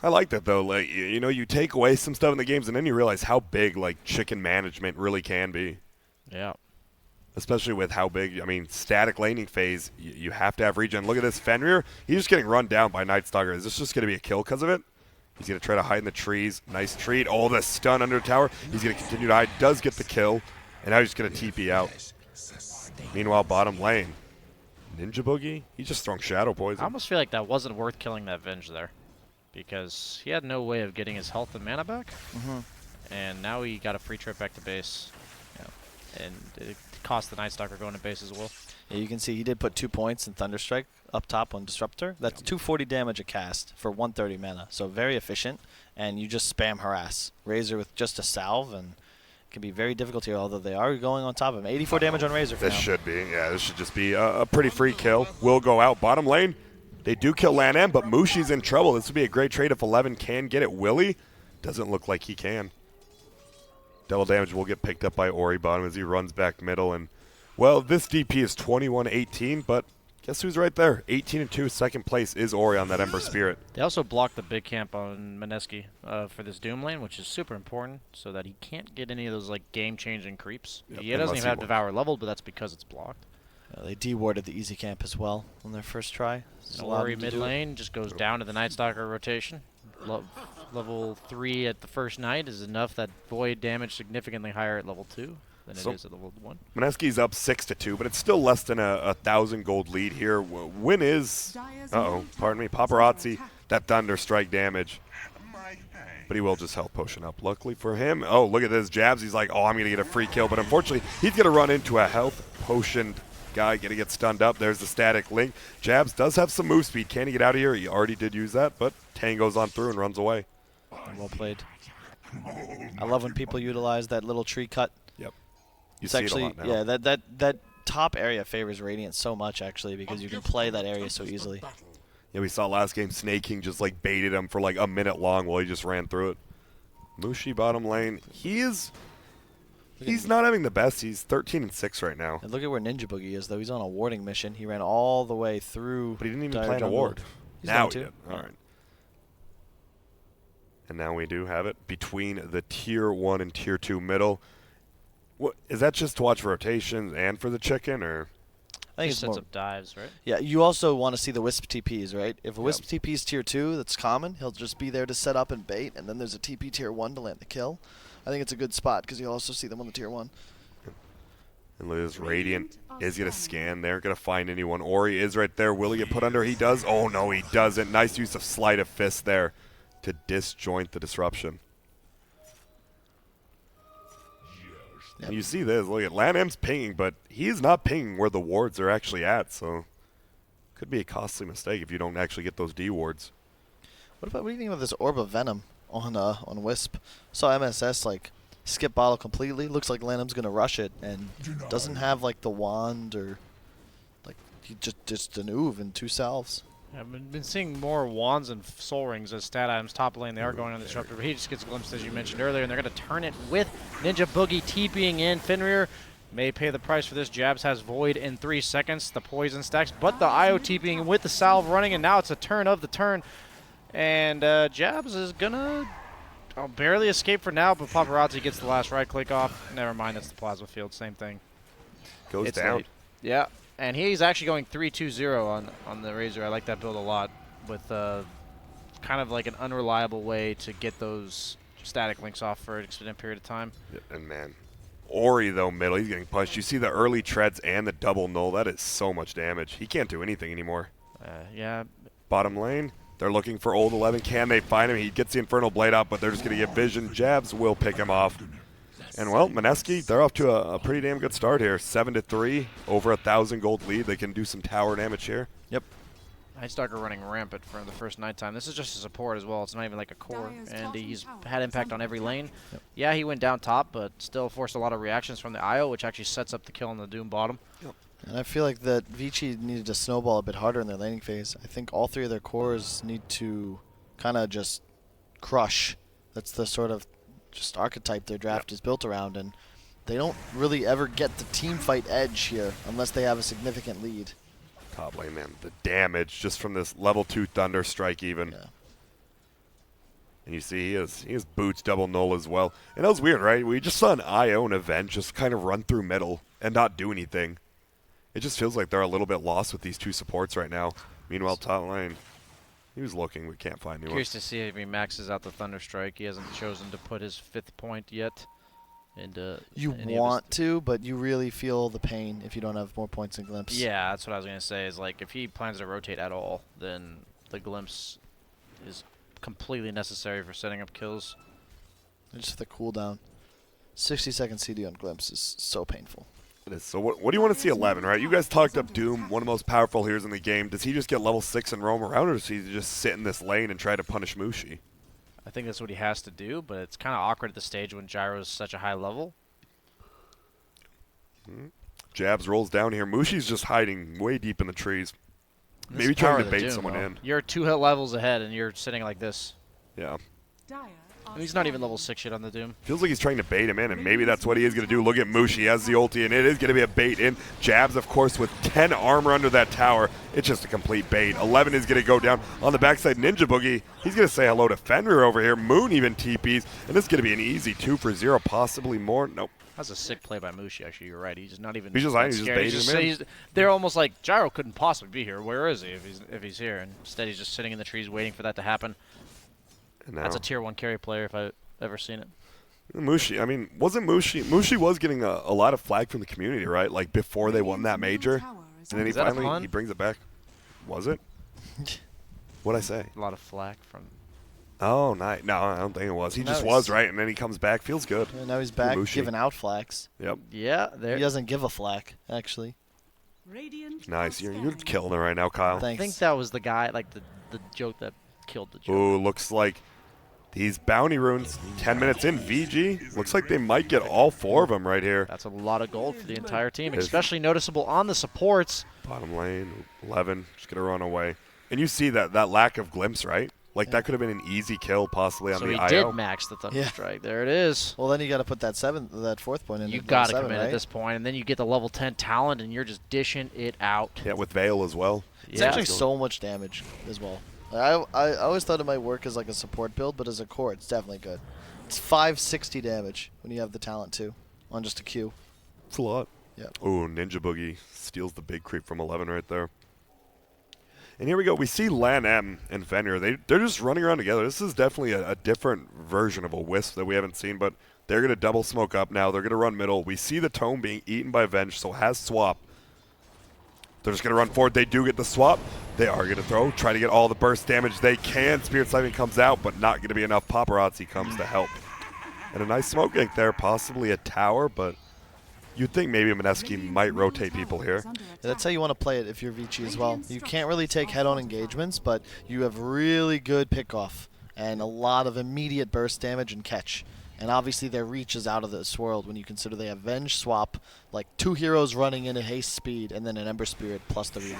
S3: I like that, though. Like, you know, you take away some stuff in the games, and then you realize how big, like, chicken management really can be.
S2: Yeah.
S3: Especially with how big, I mean, static laning phase, you have to have regen. Look at this, Fenrir. He's just getting run down by Night Stalker. Is this just going to be a kill because of it? He's going to try to hide in the trees. Nice treat. Oh, the stun under the tower. He's going to continue to hide. Does get the kill. And now he's going to TP out. Meanwhile, bottom lane. Ninja Boogie? He's just throwing Shadow
S2: I
S3: Poison.
S2: almost feel like that wasn't worth killing that Venge there, because he had no way of getting his health and mana back, and now he got a free trip back to base, and it cost the Night Stalker going to base as well.
S1: yeah, you can see he did put 2 points in Thunderstrike up top on Disruptor. That's 240 damage a cast for 130 mana, so very efficient. And you just spam harass Razor with just a salve, and it can be very difficult here. Although they are going on top of him. 84 damage on Razor. For
S3: This
S1: now.
S3: should be, yeah, this should just be a pretty free kill. Will go out. Bottom lane, they do kill Lanham, but Mushi's in trouble. This would be a great trade if 11 can get it. Willie doesn't look like he can. Double damage will get picked up by Ori bottom as he runs back middle. And, well, this DP is 21-18, but guess who's right there? 18-2, second place is Ori on that Ember Spirit.
S2: They also blocked the big camp on Mineski for this Doom lane, which is super important, so that he can't get any of those like game-changing creeps.
S3: Yep,
S2: He doesn't
S3: unless
S2: even
S3: he
S2: have
S3: wants.
S2: Devour leveled, but that's because it's blocked.
S1: They dewarded the easy camp as well on their first try. This allowed
S2: Ori
S1: them to
S2: mid
S1: do it.
S2: lane just goes down to the Night Stalker rotation. Level 3 at the first night is enough that void damage significantly higher at level 2 than
S3: So-
S2: it is at level 1.
S3: Mineski's up 6-2, but it's still less than a 1,000 gold lead here. Win is,
S4: Dyer's
S3: uh-oh,
S4: middle
S3: pardon me,
S4: tower is
S3: Paparazzi,
S4: under attack.
S3: that Thunder Strike damage. But he will just health potion up. Luckily for him, oh, look at this. Jabs, he's like, oh, I'm going to get a free kill. But unfortunately, he's going to run into a health potioned guy, going to get stunned up. There's the static link. Jabs does have some move speed. Can he get out of here? He already did use that, but Tang goes on through and runs away.
S1: Well played. I love when people utilize that little tree cut.
S3: Yep. You
S1: It's
S3: see
S1: actually,
S3: it a lot now.
S1: yeah, that top area favors Radiant so much, actually, because you can play that area so easily.
S3: Yeah, we saw last game Snake King just like baited him for like a minute long while he just ran through it. Mushi bottom lane. He's not having the best. He's 13-6 right now.
S1: And look at where Ninja Boogie is, though. He's on a warding mission. He ran all the way through.
S3: But he didn't even
S1: Dire
S3: plan a
S1: Jungle.
S3: ward.
S1: He's
S3: Now
S1: going
S3: he
S1: to.
S3: did. All right. And now we do have it between the Tier 1 and Tier 2 middle. What, is that just to watch rotations and for the chicken, or?
S1: I think
S2: Just
S1: it's more.
S2: sets up dives, right?
S1: Yeah, you also want to see the Wisp TPs, right? If a Wisp TP is Tier 2, that's common. He'll just be there to set up and bait, and then there's a TP Tier 1 to land the kill. I think it's a good spot because you'll also see them on the Tier 1.
S3: And look at this. Radiant is going to scan there. Going to find anyone. Ori is right there. Will he get put under? He does. Oh, no, he doesn't. Nice use of Sleight of Fist there to disjoint the disruption.
S1: Yep.
S3: And you see this. Look at Lanham's pinging, but he's not pinging where the wards are actually at, so could be a costly mistake if you don't actually get those D wards.
S1: What do you think about this Orb of Venom on Wisp? Saw MSS like skip bottle completely. Looks like Lanham's gonna rush it and doesn't have like the wand or like he just an Oov and 2 salves.
S2: I've been seeing more wands and soul rings as stat items top lane. They are going on the disruptor, but he just gets glimpsed, as you mentioned earlier, and they're going to turn it with Ninja Boogie TPing in. Fenrir may pay the price for this. Jabs has Void in 3 seconds. The poison stacks, but the IO TPing with the salve running, and now it's a turn of the turn. And Jabs is going to barely escape for now, but Paparazzi gets the last right click off. Never mind, that's the plasma field. Same thing.
S3: Goes
S2: It's
S3: down.
S2: late. Yeah. And he's actually going 3-2-0 on the Razor. I like that build a lot, with kind of like an unreliable way to get those static links off for an extended period of time.
S3: Yeah, and man, Ori though middle, he's getting punched. You see the early treads and the double null. That is so much damage. He can't do anything anymore.
S2: Yeah.
S3: Bottom lane, they're looking for Old 11. Can they find him? He gets the Infernal Blade out, but they're just going to get vision. Jabs will pick him off. And, well, Mineski, they're off to a pretty damn good start here. 7-3, over 1,000 gold lead. They can do some tower damage here.
S1: Yep.
S2: Night Stalker running rampant for the first nighttime. This is just a support as well. It's not even like a core, and he's had impact on every lane.
S1: Yep.
S2: Yeah, he went down top, but still forced a lot of reactions from the IO, which actually sets up the kill on the Doom bottom.
S3: Yep.
S1: And I feel like that Vici needed to snowball a bit harder in their laning phase. I think all 3 of their cores need to kind of just crush. That's the sort of just archetype their draft is built around, and they don't really ever get the team fight edge here unless they have a significant lead.
S3: Top lane, man. The damage just from this level 2 Thunder Strike even.
S1: Yeah.
S3: And you see he has boots double null as well. And that was weird, right? We just saw an IO and event just kind of run through middle and not do anything. It just feels like they're a little bit lost with these 2 supports right now. Meanwhile, top lane, he was looking, we can't find anyone.
S2: Curious to see if he maxes out the Thunderstrike. He hasn't chosen to put his 5th point yet. And
S1: You want to, but you really feel the pain if you don't have more points than Glimpse.
S2: Yeah, that's what I was gonna say. Is like if he plans to rotate at all, then the glimpse is completely necessary for setting up kills.
S1: Just the cooldown. 60-second CD on Glimpse is so painful.
S3: It is. So what do you want to see 11, right? You guys talked up Doom, one of the most powerful heroes in the game. Does he just get level 6 and roam around, or does he just sit in this lane and try to punish Mushi?
S2: I think that's what he has to do, but it's kind of awkward at the stage when Gyro's such a high level.
S3: Jabs rolls down here. Mushi's just hiding way deep in the trees.
S2: This
S3: Maybe
S2: is power
S3: trying
S2: of
S3: to
S2: the
S3: bait
S2: Doom,
S3: someone
S2: though.
S3: in.
S2: You're 2 hit levels ahead, and you're sitting like this.
S3: Yeah.
S2: And he's not even level 6 yet on the Doom.
S3: Feels like he's trying to bait him in, and maybe that's what he is going to do. Look at Mushi. He has the ulti, and it is going to be a bait in. Jabs, of course, with 10 armor under that tower. It's just a complete bait. 11 is going to go down on the backside. Ninja Boogie, he's going to say hello to Fenrir over here. Moon even TPs, and this is going to be an easy 2 for 0, possibly more. Nope.
S2: That's a sick play by Mushi, actually. You're right. He's not even
S3: He's just
S2: that
S3: hiding, he's just
S2: scared.
S3: baiting him in.
S2: They're almost like, Gyro couldn't possibly be here. Where is he if he's here? And instead he's just sitting in the trees waiting for that to happen.
S3: And now,
S2: That's a tier 1 carry player if I've ever seen it.
S3: Mushi, I mean, wasn't Mushi was getting a lot of flag from the community, right? Like, before they won that major. And then he
S2: Is that a
S3: finally,
S2: pun?
S3: he brings it back. Was it? What'd I say?
S2: A lot of flack from...
S3: Oh, nice. No, I don't think it was. He
S1: No,
S3: just
S1: he's-
S3: was, right? And then he comes back. Feels good.
S1: And now he's back
S3: Mushi.
S1: giving out flags.
S3: Yep.
S2: Yeah, there.
S1: He doesn't give a flag, actually.
S4: Radiant
S3: Nice.
S4: are
S3: You're
S4: scanning.
S3: killing it right now, Kyle.
S2: I
S1: Thanks.
S2: think that was the guy, like the joke that killed the joke.
S3: Ooh, looks like these bounty runes, 10 minutes in, VG. Looks like they might get all 4 of them right here.
S2: That's a lot of gold for the entire team,
S3: Yes.
S2: especially noticeable on the supports.
S3: Bottom lane, 11, just going to run away. And you see that lack of glimpse, right? Like, that could have been an easy kill possibly on
S2: So
S3: the
S2: he
S3: IO.
S2: did max the
S1: Yeah.
S2: Thunderstrike. There it is.
S1: Well, then you got to put that 4th point in.
S2: You
S1: at
S2: got to
S1: level
S2: come in
S1: 7,
S2: at
S1: right?
S2: this point, and then you get the level 10 talent, and you're just dishing it out.
S3: Yeah, with Veil as well.
S1: It's
S2: Yeah.
S1: actually so much damage as well. I always thought it might work as like a support build, but as a core, it's definitely good. It's 560 damage when you have the talent too on just a Q.
S3: It's a lot.
S1: Yeah.
S3: Ooh, Ninja Boogie steals the big creep from 11 right there. And here we go. We see Lan M and Fenrir. They're just running around together. This is definitely a different version of a Wisp that we haven't seen, but they're going to double smoke up now. They're going to run middle. We see the Tome being eaten by Venge, so has swap. They're just going to run forward. They do get the swap. They are going to throw, try to get all the burst damage they can. Spirit Siphoning comes out, but not going to be enough. Paparazzi comes to help. And a nice smoke gank there, possibly a tower, but you'd think maybe Mineski might rotate people here.
S1: Yeah, that's how you want to play it if you're Vici as well. You can't really take head-on engagements, but you have really good pick-off and a lot of immediate burst damage and catch. And obviously their reach is out of this world when you consider they have Venge, Swap, like 2 heroes running in a haste speed, and then an Ember Spirit plus the reload.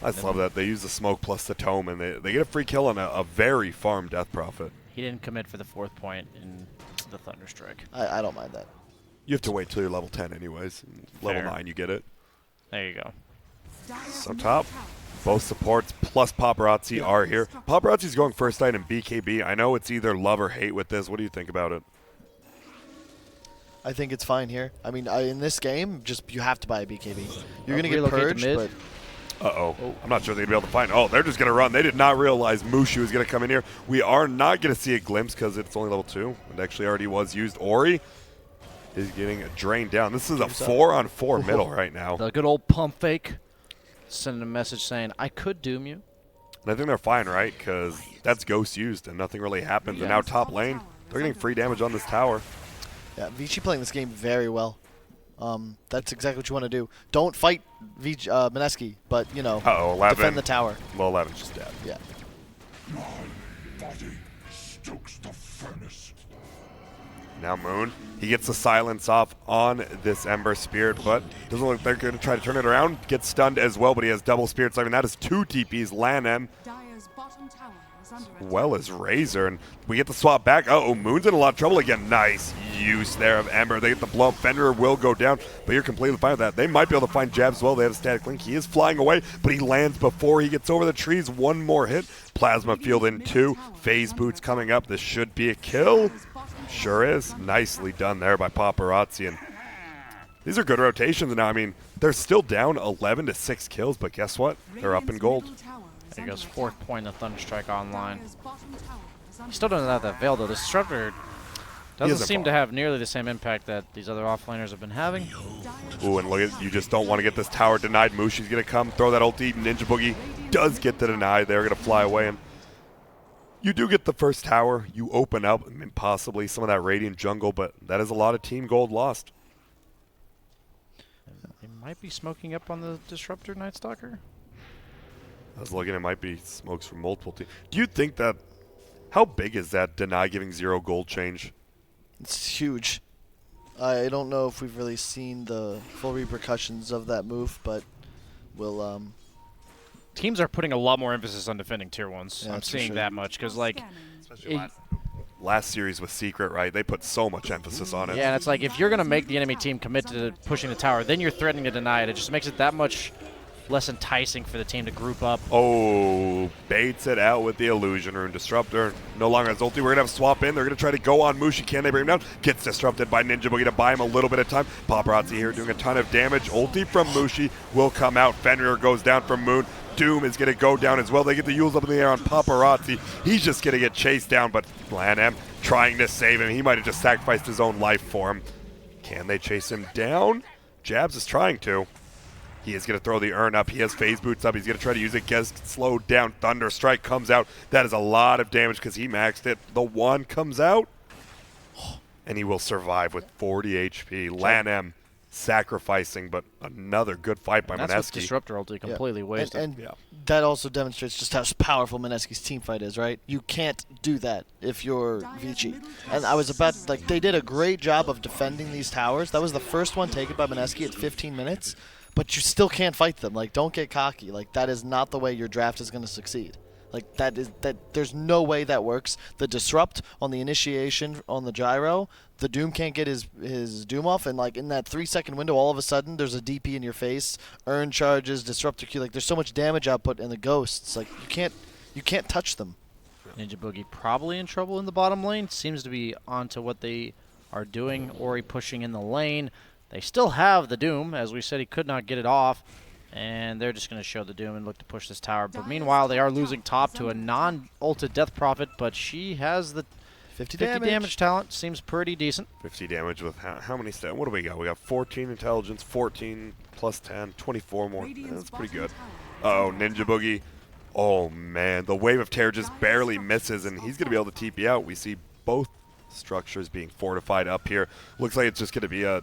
S3: I just love that. They use the smoke plus the Tome, and they get a free kill on a very farm Death Prophet.
S2: He didn't commit for the 4th point in the Thunderstrike.
S1: I don't mind that.
S3: You have to wait till you're level 10 anyways. Level
S2: Fair.
S3: 9, you get it.
S2: There you go.
S3: So top, both supports plus Paparazzi are here. Paparazzi's going first night in BKB. I know it's either love or hate with this. What do you think about it?
S1: I think it's fine here. I mean, in this game, just you have to buy a BKB. You're going to get
S2: Relocate to
S1: purged,
S2: mid.
S1: but
S3: Uh-oh. I'm not sure they'd be able to find. Oh, they're just going to run. They did not realize Mushu was going to come in here. We are not going to see a glimpse because it's only level 2. It actually already was used. Ori is getting drained down. This is a 4-on-4 middle right now.
S2: The good old pump fake. Sending a message saying, I could doom you.
S3: And I think they're fine, right? Because that's Ghost used and nothing really happens. And now top lane, they're getting free damage on this tower.
S1: yeah, Vici playing this game very well. That's exactly what you want to do. Don't fight Mineski, but, you know,
S3: Uh-oh, 11.
S1: defend the tower.
S3: Well, 11's just dead.
S1: Yeah.
S5: Body stokes the furnace.
S3: Now Moon, he gets the silence off on this Ember Spirit, but doesn't look like they're going to try to turn it around. Gets stunned as well, but he has double Spirits. I mean, that is 2 TPs. Lan M,
S4: Dire's bottom tower is under attack.
S3: well as Razor, and we get the swap back. Uh-oh, Moon's in a lot of trouble again. Nice use there of Ember. They get the blow up. Fenrir will go down, but you're completely fine with that. They might be able to find Jabs as well. They have a static link. He is flying away, but he lands before he gets over the trees. One more hit. Plasma field in 2. Phase boots coming up. This should be a kill. Sure is. Nicely done there by Paparazzi. And these are good rotations now. I mean, they're still down 11 to 6 kills, but guess what? They're up in gold.
S2: There goes 4th point of Thunderstrike online. He still doesn't have that Veil, though. The Disruptor doesn't
S3: isn't
S2: seem
S3: far.
S2: to have nearly the same impact that these other offlaners have been having.
S3: Ooh, and look at, you just don't want to get this tower denied. Mushi's going to come, throw that ulti. Ninja Boogie does get the deny. They're going to fly away. And you do get the first tower. You open up, I mean, possibly some of that Radiant jungle, but that is a lot of team gold lost.
S2: They might be smoking up on the Disruptor Night Stalker.
S3: I was looking, it might be smokes from multiple teams. Do you think that, how big is that deny giving 0 gold change?
S1: It's huge. I don't know if we've really seen the full repercussions of that move, but we'll
S2: Teams are putting a lot more emphasis on defending tier 1s.
S1: Yeah,
S2: I'm
S1: that's for
S2: seeing
S1: sure.
S2: that much because, like,
S3: Last series was Secret, right? They put so much emphasis on it.
S2: yeah, and it's like if you're going to make the enemy team commit to pushing the tower, then you're threatening to deny it. It just makes it that much less enticing for the team to group up.
S3: Oh, baits it out with the Illusion Rune. Disruptor no longer has ulti. We're going to have swap in. They're going to try to go on Mushi. Can they bring him down? Gets disrupted by Ninja Boogie to buy him a little bit of time. Paparazzi here doing a ton of damage. Ulti from Mushi will come out. Fenrir goes down from Moon. Doom is going to go down as well. They get the Yules up in the air on Paparazzi. He's just going to get chased down, but Lan M trying to save him. He might have just sacrificed his own life for him. Can they chase him down? Jabs is trying to. He is going to throw the urn up. He has phase boots up. He's going to try to use it. Gets slowed down. Thunder Strike comes out. That is a lot of damage because he maxed it. The 1 comes out, and he will survive with 40 HP. Lan M sacrificing, but another good fight by
S2: That's
S3: Mineski.
S2: what Disruptor ulti completely wasted.
S1: And that also demonstrates just how powerful Mineski's team fight is, right? You can't do that if you're Vici. And I was about, like, they did a great job of defending these towers. That was the first one taken by Mineski at 15 minutes, but you still can't fight them. Like, don't get cocky. Like, that is not the way your draft is going to succeed. Like, there's no way that works. The disrupt on the initiation on the gyro, the Doom can't get his Doom off, and like in that 3-second window, all of a sudden there's a DP in your face, urn charges, disruptor Q. Like, there's so much damage output in the ghosts. Like, you can't touch them.
S2: Ninja Boogie probably in trouble in the bottom lane. Seems to be onto what they are doing. Ori pushing in the lane. They still have the Doom. As we said, he could not get it off. And they're just going to show the Doom and look to push this tower. But meanwhile, they are losing top to a non-ulted Death Prophet, but she has the
S1: 50
S2: damage talent. Seems pretty decent.
S3: 50 damage with how many stats? What do we got? We got 14 intelligence, 14 plus 10, 24 more. Yeah, that's pretty good. Uh-oh, Ninja Boogie. Oh, man. The Wave of Terror just barely misses, and he's going to be able to TP out. We see both structures being fortified up here. Looks like it's just going to be a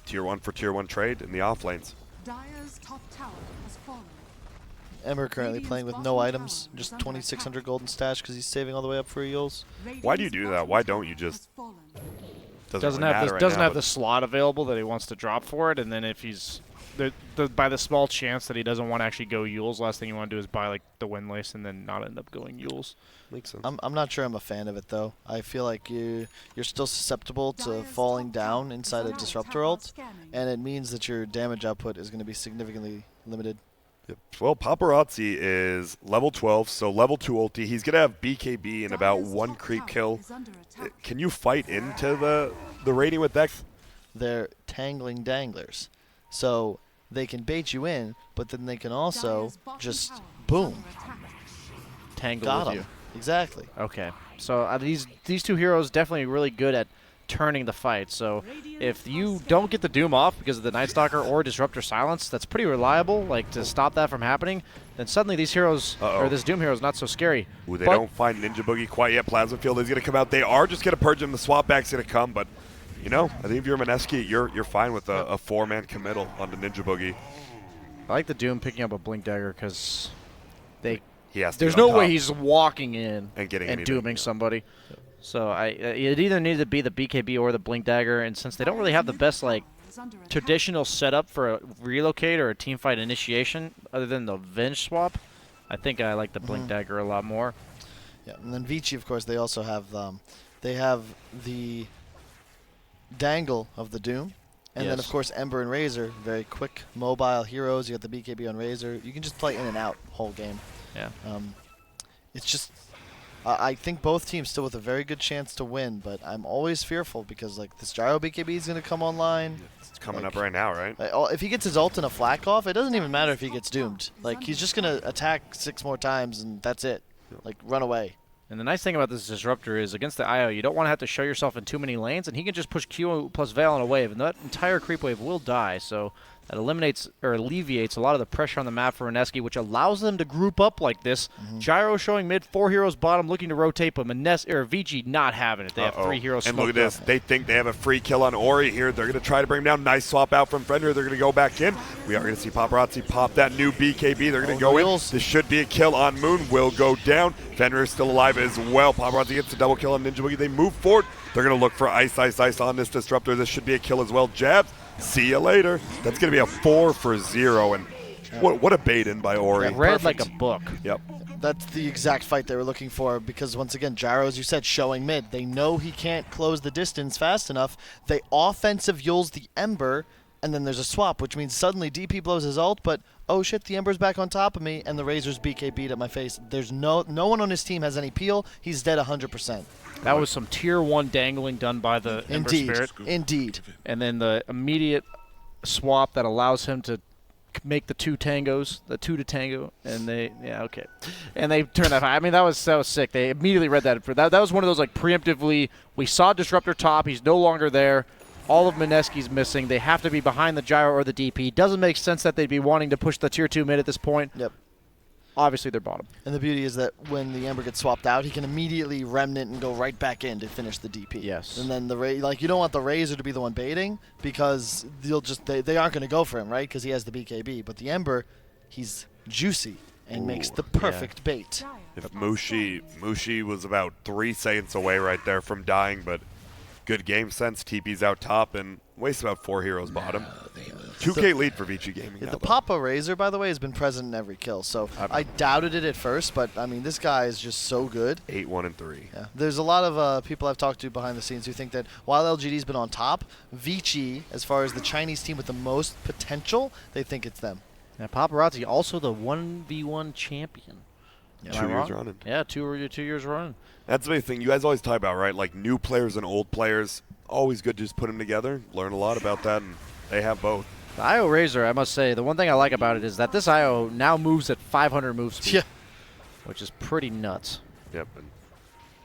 S3: tier 1 for tier 1 trade in the off lanes.
S4: Dire's top tower has fallen.
S1: Ember currently playing with no items, just 2,600 gold in stash because he's saving all the way up for Eels.
S3: Why do you do that? Why don't you just...
S2: Doesn't
S3: really
S2: have
S3: matter
S2: the
S3: right
S2: doesn't
S3: now,
S2: have
S3: but
S2: the slot available that he wants to drop for it, and then if he's by the small chance that he doesn't want to actually go Yules, last thing you want to do is buy like the Windlace and then not end up going Yules.
S3: Makes sense.
S1: I'm not sure I'm a fan of it though. I feel like you're still susceptible to falling down inside a disruptor ult, and it means that your damage output is going to be significantly limited.
S3: Yep. Well, Paparazzi is level 12, so level 2 ulti. He's going to have BKB and about 1 creep kill. Can you fight into the rating with that?
S1: They're tangling danglers, so they can bait you in, but then they can also just boom,
S2: Tangle
S1: got
S2: with
S1: them.
S2: you.
S1: Exactly.
S2: Okay, so these two heroes definitely really good at turning the fight. So if you don't get the Doom off because of the Night Stalker or Disruptor Silence, that's pretty reliable, like to stop that from happening, then suddenly these heroes, or this Doom hero is not so scary.
S3: Ooh, they don't find Ninja Boogie quite yet. Plasma Field is going to come out. They are just going to purge him. The swap back's going to come, but, you know, I think if you're Mineski, you're fine with a 4-man committal onto Ninja Boogie.
S2: I like the Doom picking up a Blink Dagger because
S3: There's
S2: there's no way he's walking in
S3: and getting
S2: and
S3: anything,
S2: dooming somebody. So it either needed to be the BKB or the Blink Dagger, and since they don't really have the best like traditional setup for a relocate or a team fight initiation other than the Venge swap, I think I like the Blink Dagger a lot more.
S1: Yeah, and then Vici, of course, they also have the dangle of the Doom. And then, of course, Ember and Razor, very quick, mobile heroes. You got the BKB on Razor. You can just play in and out whole game.
S2: Yeah.
S1: It's just, I think both teams still with a very good chance to win, but I'm always fearful because, like, this Gyro BKB is going to come online.
S3: It's coming up right now, right?
S1: If he gets his ult and a flak off, it doesn't even matter if he gets doomed. Like, he's just going to attack 6 more times, and that's it. Like, run away.
S2: And the nice thing about this Disruptor is against the IO, you don't want to have to show yourself in too many lanes, and he can just push Q plus Veil on a wave, and that entire creep wave will die. So that eliminates or alleviates a lot of the pressure on the map for Mineski, which allows them to group up like this. Gyro showing mid, 4 heroes bottom looking to rotate, but Vici not having it. They have 3 heroes.
S3: And look at this. They think they have a free kill on Ori here. They're going to try to bring him down. Nice swap out from Fender. They're going to go back in. We are going to see Paparazzi pop that new BKB. They're going to go in. This should be a kill on Moon. Will go down. Fenrir is still alive as well. Paparazzi gets the double kill on Ninja Boogie. They move forward. They're going to look for Ice on this Disruptor. This should be a kill as well. Jabs. See you later. That's going to be a 4 for 0. And what a bait in by Ori.
S2: Yeah, read like a book.
S3: Yep.
S1: That's the exact fight they were looking for because, once again, Gyro, as you said, showing mid. They know he can't close the distance fast enough. They offensive Yules the Ember, and then there's a swap, which means suddenly DP blows his ult, but oh shit, the Ember's back on top of me, and the Razor's BKB'd at my face. There's no one on his team has any peel. He's dead 100%.
S2: That was some tier 1 dangling done by the Ember Spirit.
S1: Indeed.
S2: And then the immediate swap that allows him to make the 2 tangos, the 2 to tango, and they and they turn that. I mean, that was sick. They immediately read that. That was one of those like preemptively. We saw Disruptor top. He's no longer there. All of Mineski's missing. They have to be behind the gyro or the DP. Doesn't make sense that they'd be wanting to push the tier 2 mid at this point.
S1: Yep.
S2: Obviously, they're bottom.
S1: And the beauty is that when the Ember gets swapped out, he can immediately remnant and go right back in to finish the DP.
S2: Yes.
S1: And then you don't want the Razor to be the one baiting because they aren't going to go for him, right? Because he has the BKB. But the Ember, he's juicy and makes the perfect bait.
S3: If Mushi was about 3 seconds away right there from dying, but good game sense. TP's out top and wastes about 4 heroes bottom. 2K lead for Vici Gaming.
S1: Yeah,
S3: now,
S1: the
S3: though.
S1: Papa Razor, by the way, has been present in every kill. So I doubted it at first, but I mean, this guy is just so good.
S3: 8-1-3.
S1: Yeah. There's a lot of people I've talked to behind the scenes who think that while LGD's been on top, Vici, as far as the Chinese team with the most potential, they think it's them.
S2: Yeah, Paparazzi also the 1v1 champion. Am I
S3: 2 years
S2: wrong?
S3: running.
S2: Yeah, 2 years running.
S3: That's the big thing. You guys always talk about, right? Like new players and old players. Always good to just put them together. Learn a lot about that, and they have both.
S2: The IO Razor, I must say, the one thing I like about it is that this IO now moves at 500 move speed.
S1: Yeah.
S2: Which is pretty nuts.
S3: Yep. And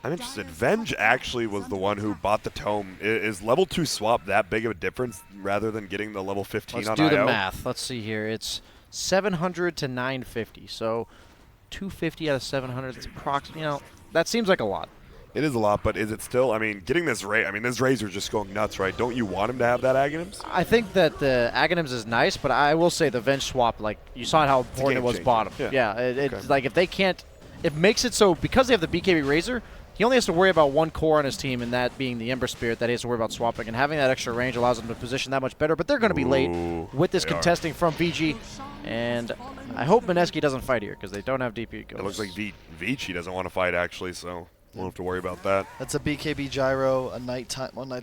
S3: I'm interested. Venge actually was the one who bought the tome. Is level 2 swap that big of a difference rather than getting the level 15
S2: Let's
S3: on
S2: do
S3: IO?
S2: the math. Let's see here. It's 700 to 950. So 250 out of 700. It's approximately, that seems like a lot.
S3: It is a lot, but is it still? I mean, getting this this Razor's just going nuts, right? Don't you want him to have that Aghanims?
S2: I think that the Aghanims is nice, but I will say the Venge swap, like, you saw how important it was
S3: game-changer.
S2: bottom.
S3: Yeah.
S2: It's
S3: Okay.
S2: like if they can't, it makes it so, because they have the BKB Razor, he only has to worry about one core on his team, and that being the Ember Spirit that he has to worry about swapping. And having that extra range allows him to position that much better, but they're going to be late with this
S3: they are.
S2: contesting from VG. And I hope Mineski doesn't fight here, because they don't have DP ghosts.
S3: It looks like Vici doesn't want to fight, actually, so won't have to worry about that.
S1: That's a BKB gyro, a Night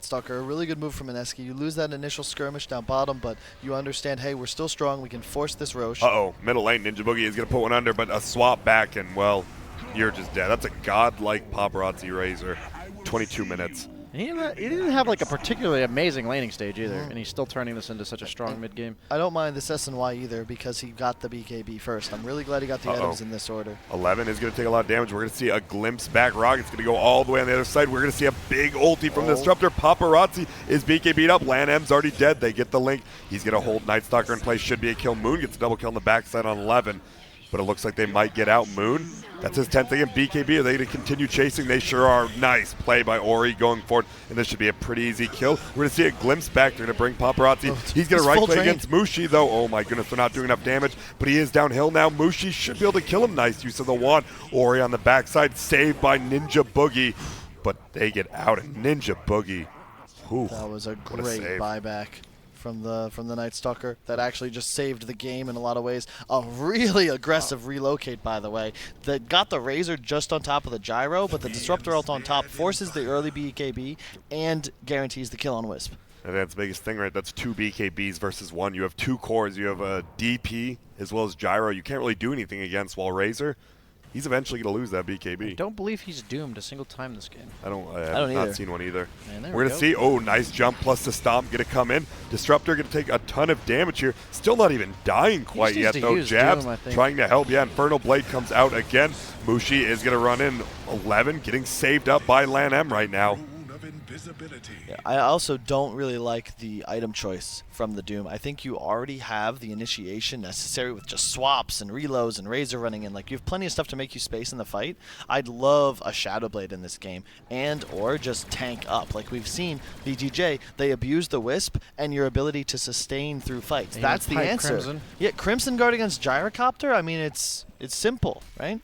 S1: Stalker. A really good move from Mineski. You lose that initial skirmish down bottom, but you understand, hey, we're still strong. We can force this Roche.
S3: Uh-oh. Middle lane, Ninja Boogie is going to put one under, but a swap back, and, well, you're just dead. That's a godlike Paparazzi Razor. 22 minutes.
S2: He didn't have like a particularly amazing laning stage either, and he's still turning this into such a strong mid game.
S1: I don't mind this SNY either because he got the BKB first. I'm really glad he got the items in this order.
S3: 11 is going to take a lot of damage. We're going to see a glimpse back. Rocket's going to go all the way on the other side. We're going to see a big ulti from the Disruptor. Paparazzi is BKB'd up. Lan M's already dead. They get the link. He's going to hold Night Stalker in place. Should be a kill. Moon gets a double kill on the backside on 11. But it looks like they might get out Moon. That's his 10th again. BKB, are they going to continue chasing? They sure are. Nice play by Ori going forward. And this should be a pretty easy kill. We're going to see a glimpse back. They're going to bring Paparazzi. He's going to right play against Mushi, though. Oh, my goodness. They're not doing enough damage. But he is downhill now. Mushi should be able to kill him. Nice use of the wand. Ori on the backside. Saved by Ninja Boogie. But they get out. And Ninja Boogie. Ooh,
S1: That was a
S3: what
S1: great
S3: save.
S1: buyback from the Night Stalker. That actually just saved the game in a lot of ways. A really aggressive relocate, by the way, that got the Razor just on top of the gyro, but the Disruptor ult on top forces the early BKB and guarantees the kill on Wisp.
S3: And that's the biggest thing, right? That's 2 BKBs versus 1. You have 2 cores. You have a DP as well as gyro. You can't really do anything against, while Razor, he's eventually going to lose that BKB.
S2: I don't believe he's doomed a single time this game.
S3: I have
S1: don't
S3: not
S1: either.
S3: seen one either.
S2: Man, there
S3: We're
S2: we
S3: going to
S2: go.
S3: see, nice jump plus the stomp going to come in. Disruptor going to take a ton of damage here. Still not even dying quite
S2: needs
S3: yet,
S2: to
S3: though.
S2: use
S3: Jabs
S2: Doom, I think.
S3: trying to help. Yeah, Infernal Blade comes out again. Mushi is going to run in 11, getting saved up by Lan M right now.
S5: Rune of invisibility.
S1: I also don't really like the item choice from the Doom. I think you already have the initiation necessary with just swaps and reloads and Razor running in. Like, you have plenty of stuff to make you space in the fight. I'd love a Shadow Blade in this game, and or just tank up. Like we've seen VGJ, they abuse the Wisp and your ability to sustain through fights.
S2: And
S1: That's the
S2: pipe
S1: answer.
S2: Crimson.
S1: Yeah, Crimson Guard against Gyrocopter, I mean, it's simple, right?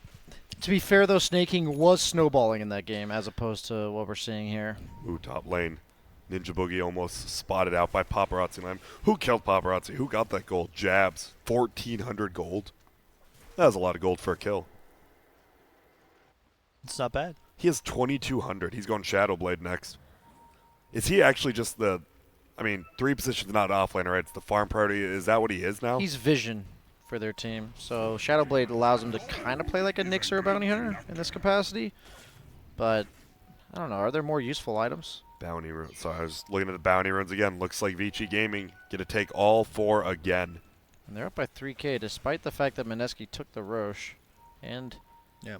S2: To be fair, though, snaking was snowballing in that game as opposed to what we're seeing here.
S3: Ooh, top lane. Ninja Boogie almost spotted out by Paparazzi Lamb. Who killed Paparazzi? Who got that gold? Jabs. 1,400 gold. That was a lot of gold for a kill.
S1: It's not bad.
S3: He has 2,200. He's going Shadow Blade next. Is he actually just the... 3 positions not offlaner, right? It's the farm priority. Is that what he is now?
S2: He's Vision for their team. So Shadowblade allows him to kind of play like a Nyx or a Bounty Hunter in this capacity. But, I don't know. Are there more useful items?
S3: Bounty runes. So I was looking at the bounty runes again. Looks like Vici Gaming going to take all 4 again.
S2: And they're up by 3K despite the fact that Mineski took the Roche. And
S1: Yeah.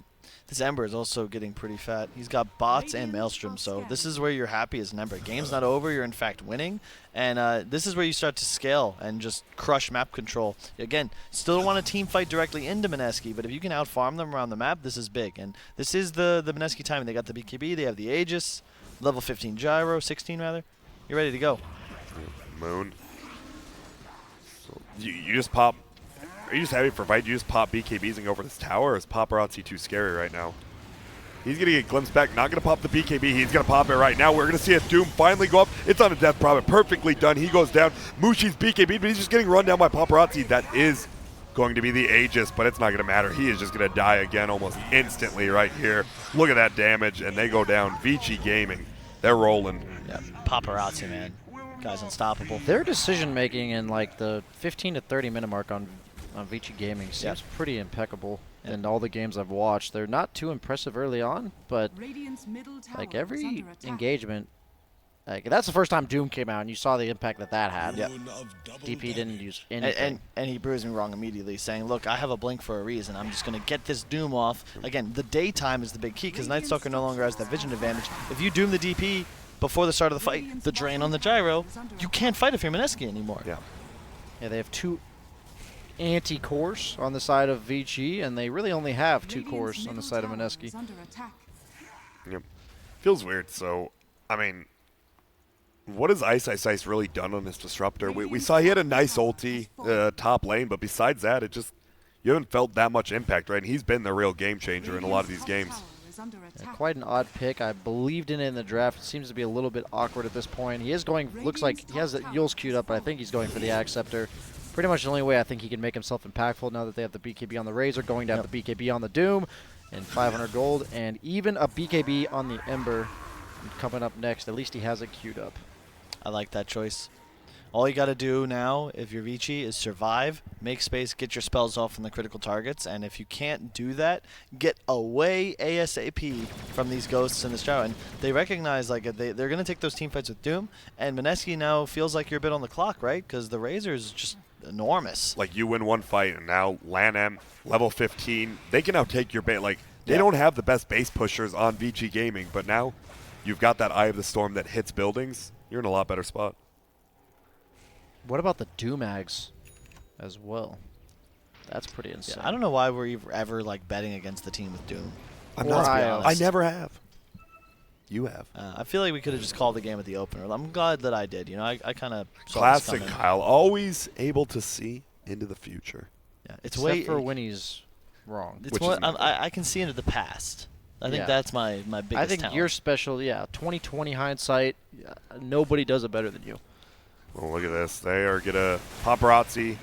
S1: This Ember is also getting pretty fat. He's got bots and Maelstrom, so this is where you're happy as an Ember. Game's not over, you're in fact winning, and this is where you start to scale and just crush map control. Again, still don't want a team fight directly into Mineski, but if you can outfarm them around the map, this is big. And this is the Mineski timing. They got the BKB, they have the Aegis, level 15 Gyro, 16 rather. You're ready to go.
S3: Moon. So you just pop. Are you just happy for fight? You just pop BKBs and go for this tower, or is Paparazzi too scary right now? He's going to get glimpsed back. Not going to pop the BKB. He's going to pop it right now. We're going to see a Doom finally go up. It's on a death prompt. Perfectly done. He goes down. Mushi's BKB, but he's just getting run down by Paparazzi. That is going to be the Aegis, but it's not going to matter. He is just going to die again almost instantly right here. Look at that damage, and they go down. Vici Gaming. They're rolling.
S1: Yeah, Paparazzi, man. Guy's unstoppable.
S6: Their decision making in like the 15 to 30 minute mark on Vici Gaming seems pretty impeccable in all the games I've watched. They're not too impressive early on, but like every engagement, like that's the first time Doom came out and you saw the impact that had.
S1: Yep.
S6: DP didn't use anything.
S1: And he proves me wrong immediately, saying, look, I have a blink for a reason. I'm just going to get this Doom off. Again, the daytime is the big key because Night Stalker no longer has that vision advantage. If you Doom the DP before the start of the fight, the drain on the gyro, you can't fight if you're Mineski anymore.
S3: Yeah.
S6: Yeah, they have 2 anti-cores on the side of Vici, and they really only have 2 cores on the side of Mineski.
S3: Yep. Feels weird. So, I mean, what has Ice really done on this Disruptor? We saw he had a nice ulti top lane, but besides that, you haven't felt that much impact, right? And he's been the real game changer in a lot of these games.
S6: Yeah, quite an odd pick. I believed in it in the draft. It seems to be a little bit awkward at this point. He is going, looks like he has the Yules queued up, but I think he's going for the Axe Scepter. Pretty much the only way I think he can make himself impactful now that they have the BKB on the Razor, going to have the BKB on the Doom, and 500 gold, and even a BKB on the Ember coming up next. At least he has it queued up.
S1: I like that choice. All you got to do now, if you're Vici, is survive, make space, get your spells off from the critical targets, and if you can't do that, get away ASAP from these ghosts in this gyro. And they recognize like they're going to take those team fights with Doom, and Mineski now feels like you're a bit on the clock, right? Because the Razor is just enormous.
S3: Like you win one fight, and now LAN-M, level 15, they can now take your bait. Like they don't have the best base pushers on Vici Gaming, but now you've got that Eye of the Storm that hits buildings. You're in a lot better spot.
S6: What about the Doomags as well? That's pretty insane.
S1: Yeah, I don't know why we're ever like betting against the team with Doom.
S3: I'm
S6: Or
S3: not.
S6: IO.
S3: I never have. You have.
S1: I feel like we could have just called the game at the opener. I'm glad that I did. You know, I kind of
S3: Classic Kyle, always able to see into the future.
S1: Yeah, it's
S6: Except
S1: way
S6: for when he's wrong.
S1: It's
S3: Which
S1: more,
S3: is not
S1: I can see into the past. I think
S6: Yeah.
S1: that's my biggest
S6: I think
S1: talent.
S6: you're special. Yeah, 20/20 hindsight. Nobody does it better than you.
S3: Well, look at this. They are going to Paparazzi.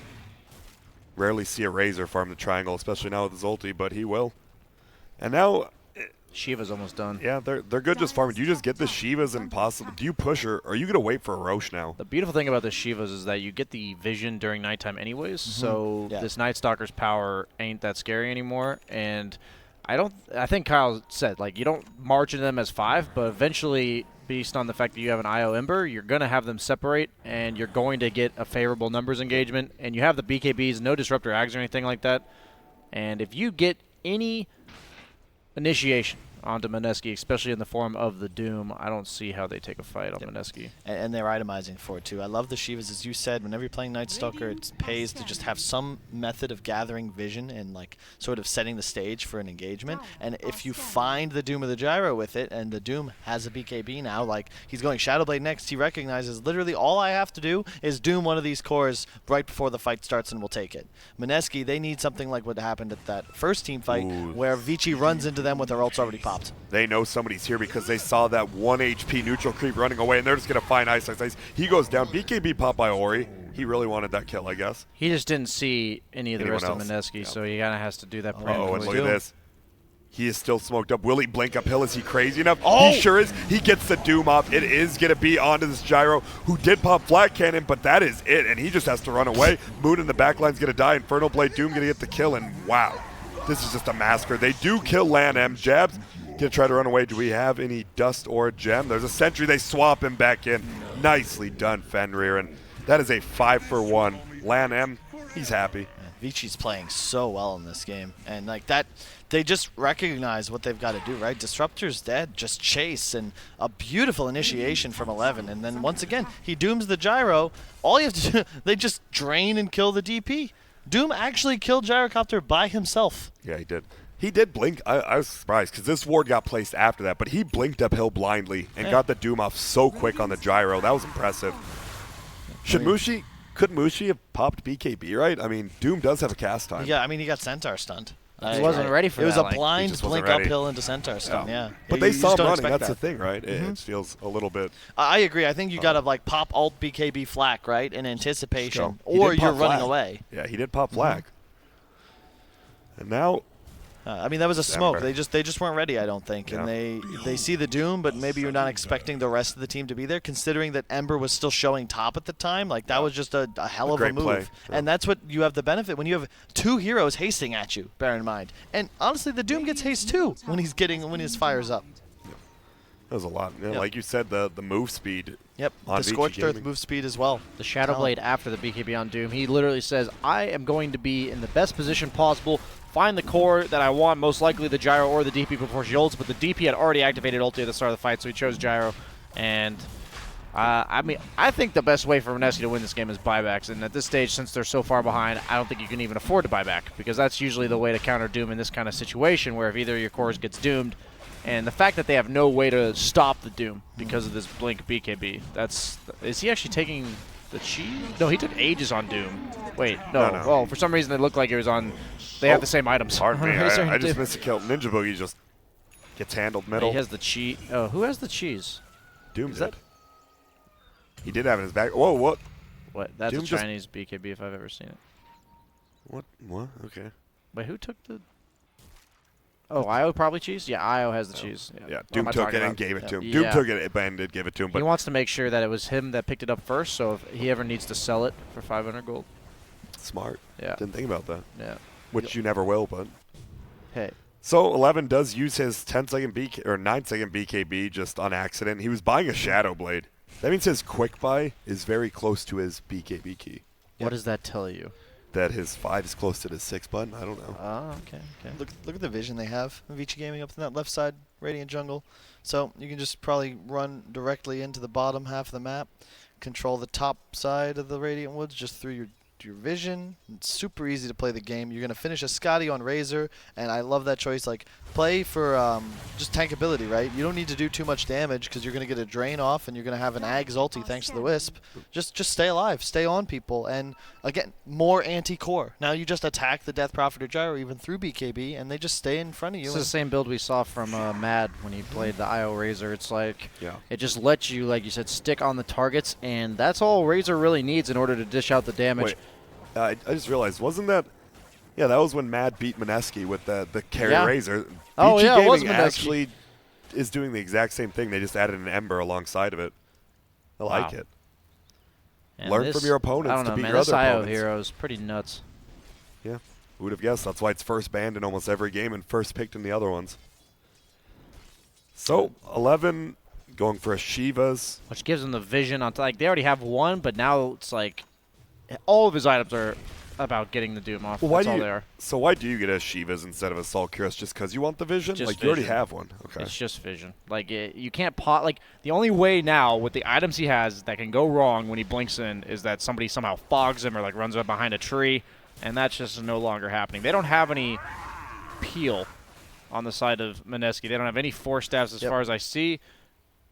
S3: Rarely see a Razor farm the triangle, especially now with his ulti, but he will. And now,
S6: Shiva's almost done.
S3: yeah, they're good just farming. Do you just get the Shivas and possibly, do you push her, or are you going to wait for a Roche now?
S2: The beautiful thing about the Shivas is that you get the vision during nighttime anyways, so
S1: Yeah.
S2: this Night Stalker's power ain't that scary anymore. And I think Kyle said, like, you don't march into them as 5, but eventually, based on the fact that you have an IO Ember, you're going to have them separate, and you're going to get a favorable numbers engagement, and you have the BKBs, no Disruptor Ags or anything like that. And if you get any initiation onto Mineski, especially in the form of the Doom, I don't see how they take a fight on Mineski.
S1: And they're itemizing for it too. I love the Shivas, as you said. Whenever you're playing Night Stalker, it pays to just have some method of gathering vision and like sort of setting the stage for an engagement. And if you find the Doom of the Gyro with it, and the Doom has a BKB now, like he's going Shadowblade next, he recognizes literally all I have to do is Doom one of these cores right before the fight starts, and we'll take it. Mineski, they need something like what happened at that first team fight, where Vici runs into them with their ults already popped.
S3: They know somebody's here because they saw that 1 HP neutral creep running away, and they're just going to find Ice. He goes down. BKB popped by Ori. He really wanted that kill, I guess.
S2: He just didn't see any of the
S3: Anyone
S2: rest
S3: else?
S2: of Mineski,
S3: Yeah.
S2: so he kind of has to do that
S3: Oh,
S2: preemptively.
S3: and look at this. He is still smoked up. Will he blink uphill? Is he crazy enough? He sure is. He gets the Doom off. It is going to be onto this Gyro, who did pop Flat Cannon, but that is it, and he just has to run away. Moon in the backline's going to die. Infernal Blade Doom going to get the kill, and wow. This is just a massacre. They do kill LAN-M. Jabs going to try to run away. Do we have any dust or a gem? There's a sentry. They swap him back in. Nicely done, Fenrir, and that is a 5-for-1. LAN-M, he's happy.
S1: Vici's playing so well in this game, and like that, they just recognize what they've got to do, right? Disruptor's dead, just chase, and a beautiful initiation from 11, and then once again he dooms the gyro. All you have to do, they just drain and kill the DP. Doom actually killed Gyrocopter by himself.
S3: Yeah, he did. He did blink. I was surprised because this ward got placed after that, but he blinked uphill blindly and got the Doom off so quick on the gyro. That was impressive. Could Mushi have popped BKB, right? I mean, Doom does have a cast time.
S1: Yeah, I mean, he got Centaur stunned.
S6: He wasn't ready for
S1: it. It was
S6: that,
S1: a
S6: like,
S1: blind
S3: just wasn't
S1: blink
S3: ready.
S1: uphill into Centaur stun, yeah.
S3: But
S1: You
S3: they
S1: just
S3: saw him
S1: don't
S3: running.
S1: expect
S3: That's
S1: that.
S3: the thing, right? It feels a little bit.
S1: I agree. I think you got to like pop alt BKB flak, right, in anticipation,
S3: He
S1: or
S3: did pop
S1: you're running
S3: flag.
S1: away.
S3: Yeah, he did pop flag. And now,
S1: I mean, that was a smoke.
S3: December.
S1: They just weren't ready, I don't think. And they see the Doom, but maybe you're not expecting the rest of the team to be there, considering that Ember was still showing top at the time. Like, that was just a hell of a
S3: great
S1: move.
S3: play. Yeah.
S1: And that's what you have the benefit when you have 2 heroes hasting at you, bear in mind. And honestly, the Doom gets haste too when his fire's up.
S3: that was a lot. Yeah,
S1: Yep.
S3: Like you said, the move speed.
S1: Yep,
S3: On
S1: the
S3: Vici
S1: Scorched Earth
S3: Gaming.
S1: move speed as well.
S6: The Shadow Blade after the BKB on Doom, he literally says, I am going to be in the best position possible, find the core that I want, most likely the Gyro or the DP before she ults, but the DP had already activated ulti at the start of the fight, so he chose Gyro. And, I mean, I think the best way for Mineski to win this game is buybacks, and at this stage, since they're so far behind, I don't think you can even afford to buy back, because that's usually the way to counter Doom in this kind of situation, where if either of your cores gets doomed, and the fact that they have no way to stop the Doom because of this blink BKB, is he actually taking the cheese? No, he took ages on Doom. Wait, no.
S3: No.
S6: Well, for some reason it looked like it was on. They have the same items.
S3: Pardon me.
S6: Razor
S3: I
S6: and
S3: just
S6: Doom.
S3: missed a kill. Ninja Boogie just gets handled middle.
S6: He has the cheese. Oh, who has the cheese?
S3: Doom
S6: is
S3: did.
S6: that-
S3: He did have it in his back. Whoa, what?
S6: What? That's
S3: Doom
S6: a
S3: just-
S6: Chinese BKB if I've ever seen it.
S3: What? Okay.
S6: Wait, who took the? Oh, Io probably cheese. Yeah, Io has the cheese.
S3: Yeah,
S6: What
S3: Doom
S6: am I
S3: took
S6: talking
S3: it and
S6: about?
S3: gave it to him.
S6: Yeah.
S3: Doom took it and did give it to him.
S6: He
S3: But
S6: wants to make sure that it was him that picked it up first, so if he ever needs to sell it for 500 gold.
S3: smart.
S6: Yeah.
S3: Didn't think about that.
S6: Yeah.
S3: Which you never will, but.
S6: Hey.
S3: So 11 does use his 10-second BK or 9-second BKB just on accident. He was buying a Shadow Blade. That means his quick buy is very close to his BKB key.
S6: What does that tell you?
S3: That his 5 is close to his 6 button. I don't know.
S6: Oh, okay.
S1: Look at the vision they have. Vici Gaming up in that left side, Radiant Jungle. So you can just probably run directly into the bottom half of the map, control the top side of the Radiant Woods just through your vision. It's super easy to play the game. You're gonna finish a Scotty on Razor, and I love that choice. Like, play for just tankability, right? You don't need to do too much damage because you're gonna get a drain off, and you're gonna have an Ag's ulti thanks to the Wisp. Just stay alive, stay on people, and again, more anti-core. Now you just attack the Death Prophet or Gyro even through BKB, and they just stay in front of you.
S6: This is the same build we saw from Mad when he played the IO Razor. It's like
S3: Yeah.
S6: it just lets you, like you said, stick on the targets, and that's all Razor really needs in order to dish out the damage.
S3: Wait, I just realized, wasn't that? Yeah, that was when Mad beat Mineski with the carry
S6: Yeah.
S3: Razor.
S6: Oh,
S3: Vici
S6: yeah, it was
S3: Gaming
S6: Mineski.
S3: actually is doing the exact same thing. They just added an Ember alongside of it. I like
S6: Wow.
S3: it.
S6: And
S3: Learn
S6: this-
S3: from your opponents
S6: I don't
S3: to
S6: know,
S3: beat
S6: man.
S3: your
S6: This
S3: other
S6: IO
S3: opponents.
S6: hero is pretty nuts.
S3: Yeah, who would have guessed? That's why it's first banned in almost every game and first picked in the other ones. So 11 going for a Shiva's.
S6: Which gives them the vision on. Like they already have one, but now it's like all of his items are about getting the Doom off.
S3: Well, why
S6: That's
S3: do
S6: all
S3: you?
S6: they are.
S3: So why do you get a Shiva's instead of a Assault Cuirass? Just because you want the vision?
S6: Just
S3: Like you already
S6: vision.
S3: have one. Okay.
S6: It's just vision. Like you can't pot. Like the only way now with the items he has that can go wrong when he blinks in is that somebody somehow fogs him or like runs up behind a tree, and that's just no longer happening. They don't have any peel on the side of Mineski. They don't have any force staffs as far as I see.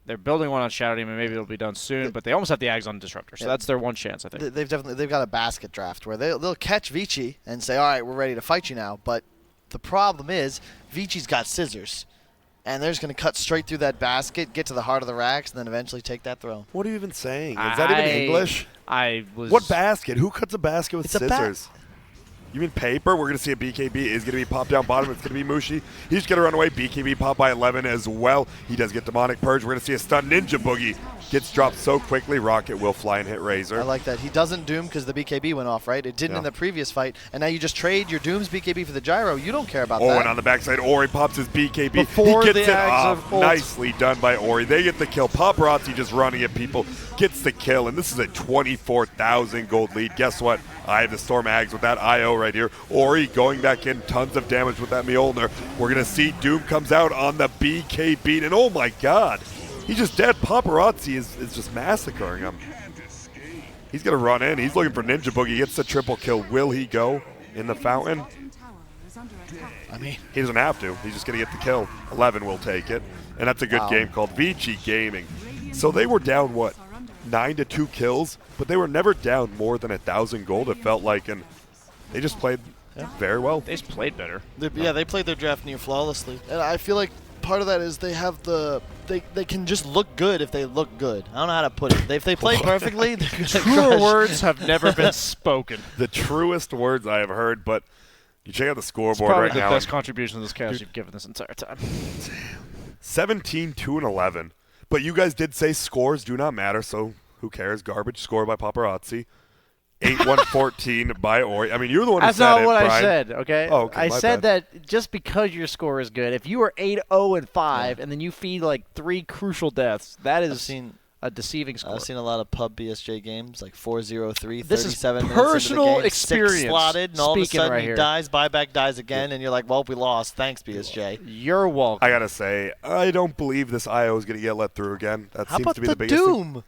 S6: They're building one on Shadow Demon. Maybe it'll be done soon, but they almost have the Ags on Disruptor, so that's their one chance, I think.
S1: They've got a basket draft where they'll catch Vici and say, all right, we're ready to fight you now. But the problem is Vici's got scissors, and they're just going to cut straight through that basket, get to the heart of the racks, and then eventually take that throne.
S3: What are you even saying? Is that even English?
S6: I was.
S3: What basket? Who cuts a basket with
S1: It's a
S3: scissors? You mean paper? We're going to see a BKB. Is going to be popped down bottom. It's going to be Mushi. He's going to run away. BKB popped by 11 as well. He does get Demonic Purge. We're going to see a stun. Ninja Boogie gets dropped so quickly. Rocket will fly and hit Razor.
S1: I like that. He doesn't Doom because the BKB went off, right? It didn't in the previous fight, and now you just trade your Doom's BKB for the Gyro. You don't care about that.
S3: And on the backside, Ori pops his BKB.
S6: Before
S3: he
S6: the
S3: gets it
S6: Ags
S3: off.
S6: of ult.
S3: Nicely done by Ori. They get the kill. Paparazzi just running at people. Gets the kill, and this is a 24,000 gold lead. Guess what? I have the Storm Ags with that IO right here. Ori going back in, tons of damage with that Mjolnir. We're going to see Doom comes out on the BK beat, and oh my god, he's just dead. Paparazzi is just massacring him. He's going to run in. He's looking for Ninja Boogie. Gets the triple kill. Will he go in the fountain?
S1: I mean,
S3: He doesn't have to. He's just going to get the kill. 11 will take it. And that's a good game called Vici Gaming. So they were down, what, 9 to 2 kills? But they were never down more than 1,000 gold, it felt like. And they just played very well.
S2: They just played better.
S1: they played their draft near flawlessly. And I feel like part of that is they have they can just look good if they look good. I don't know how to put it. If they play perfectly, they're gonna
S2: Truer
S1: crush.
S2: words have never been spoken.
S3: The truest words I have heard, but you check out the
S2: It's
S3: scoreboard
S2: probably
S3: right
S2: the
S3: now.
S2: best contribution to this cast you've given this entire time.
S3: 17, 2, and 11. But you guys did say scores do not matter, so who cares? Garbage score by Paparazzi. 8-1-14 by Ori. I mean, you're the one who
S6: That's
S3: said
S6: not
S3: it,
S6: what I
S3: Brian.
S6: said, okay?
S3: Oh, okay,
S6: I
S3: my
S6: said
S3: bad.
S6: that just because your score is good, if you were 8-0-5 and then you feed like 3 crucial deaths, that
S1: I've
S6: is
S1: seen
S6: a deceiving score.
S1: I've seen a lot of pub BSJ games, like 4-0-3,
S6: This is
S1: 37 minutes into
S6: personal
S1: the game,
S6: experience
S1: 6 slotted, and all of a
S6: speaking
S1: sudden
S6: right
S1: he
S6: here.
S1: dies, buyback dies again, and you're like, well, we lost. Thanks, BSJ.
S6: You're welcome.
S3: I got to say, I don't believe this IO is going to get let through again. That
S1: How
S3: seems
S1: about
S3: to be
S1: the
S3: biggest thing.
S1: Doom?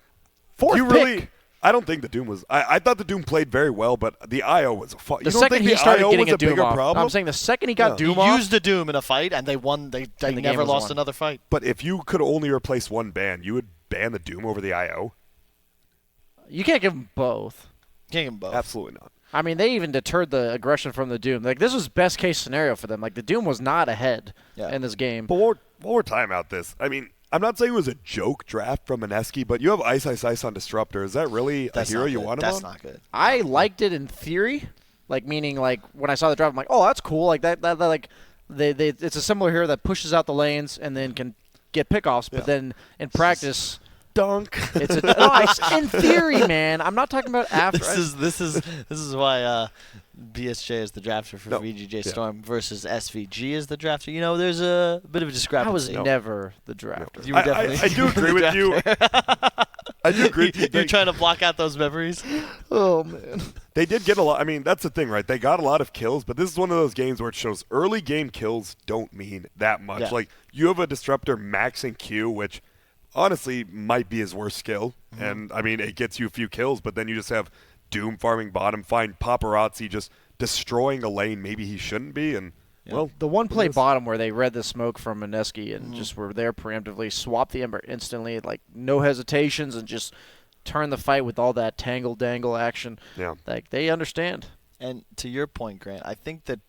S6: Fourth
S3: You
S6: pick.
S3: really... I don't think the Doom was... I thought the Doom played very well, but the IO was a
S6: The
S3: you don't
S6: second
S3: think
S6: he
S3: the
S6: started
S3: IO
S6: getting
S3: was
S6: a
S3: a
S6: Doom
S3: bigger
S6: off,
S3: problem?
S6: I'm saying the second he got
S3: Yeah.
S6: Doom
S1: He
S6: off,
S1: used a Doom in a fight, and they won. They
S6: the game
S1: never
S6: was
S1: lost
S6: won.
S1: another fight.
S3: But if you could only replace one ban, you would ban the Doom over the IO?
S6: you can't give them both.
S1: Can't give 'em both.
S3: Absolutely not.
S6: I mean, they even deterred the aggression from the Doom. Like, this was best case scenario for them. Like, the Doom was not ahead in this game.
S3: But while we're talking about this, I mean, I'm not saying it was a joke draft from Mineski, but you have Ice Ice Ice on Disruptor. Is that really
S1: That's
S3: a hero
S1: not
S3: you
S1: good.
S3: want him
S1: That's
S3: on?
S1: not good.
S6: I liked it in theory, like meaning like when I saw the draft, I'm like, oh, that's cool. Like that like it's a similar hero that pushes out the lanes and then can get pickoffs. But then in practice,
S3: Dunk.
S6: it's a, in theory, man. I'm not talking about after.
S1: This is why BSJ is the drafter for
S3: No.
S1: VGJ
S3: Yeah.
S1: Storm versus SVG is the drafter. You know, there's a bit of a discrepancy.
S6: I was
S3: No.
S6: never the drafter.
S1: You were definitely.
S3: I do agree with you. I do agree with you.
S1: You're trying to block out those memories.
S6: Oh man.
S3: They did get a lot. I mean, that's the thing, right? They got a lot of kills, but this is one of those games where it shows early game kills don't mean that much.
S1: Yeah.
S3: Like, you have a Disruptor maxing Q, which honestly might be his worst skill.
S1: Mm-hmm.
S3: And, I mean, it gets you a few kills, but then you just have Doom farming bottom, find Paparazzi just destroying a lane maybe he shouldn't be. And, well,
S6: The one play
S3: it is.
S6: bottom where they read the smoke from Mineski and just were there preemptively, swapped the Ember instantly, like no hesitations, and just turned the fight with all that tangle dangle action.
S3: Yeah.
S6: Like they understand.
S1: And to your point, Grant, I think that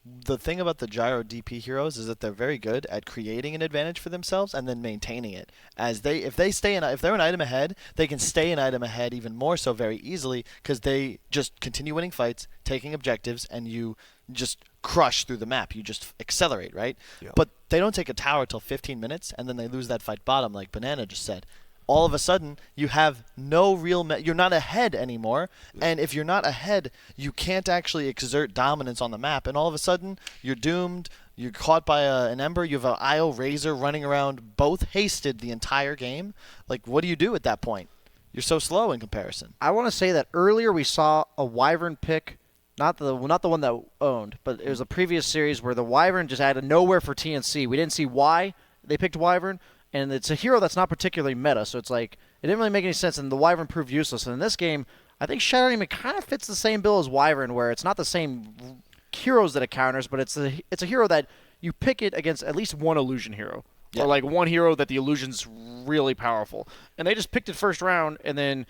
S1: the thing about the Gyro DP heroes is that they're very good at creating an advantage for themselves and then maintaining it. If they're an item ahead, they can stay an item ahead even more so very easily because they just continue winning fights, taking objectives, and you just crush through the map. You just accelerate, right?
S3: Yeah.
S1: But they don't take a tower till 15 minutes, and then they lose that fight bottom, like Banana just said. All of a sudden, you have no real... you're not ahead anymore, and if you're not ahead, you can't actually exert dominance on the map, and all of a sudden, you're doomed, you're caught by an Ember, you have an IO Razor running around, both hasted the entire game. Like, what do you do at that point? You're so slow in comparison.
S6: I want to say that earlier we saw a Wyvern pick, not the one that owned, but it was a previous series where the Wyvern just out of nowhere for TNC. We didn't see why they picked Wyvern, and it's a hero that's not particularly meta, so it's like it didn't really make any sense, and the Wyvern proved useless. And in this game, I think Shadow Demon kind of fits the same bill as Wyvern, where it's not the same heroes that it counters, but it's a hero that you pick it against at least one illusion hero.
S1: Yeah.
S2: Or like one hero that the illusion's really powerful. And they just picked it first round, and then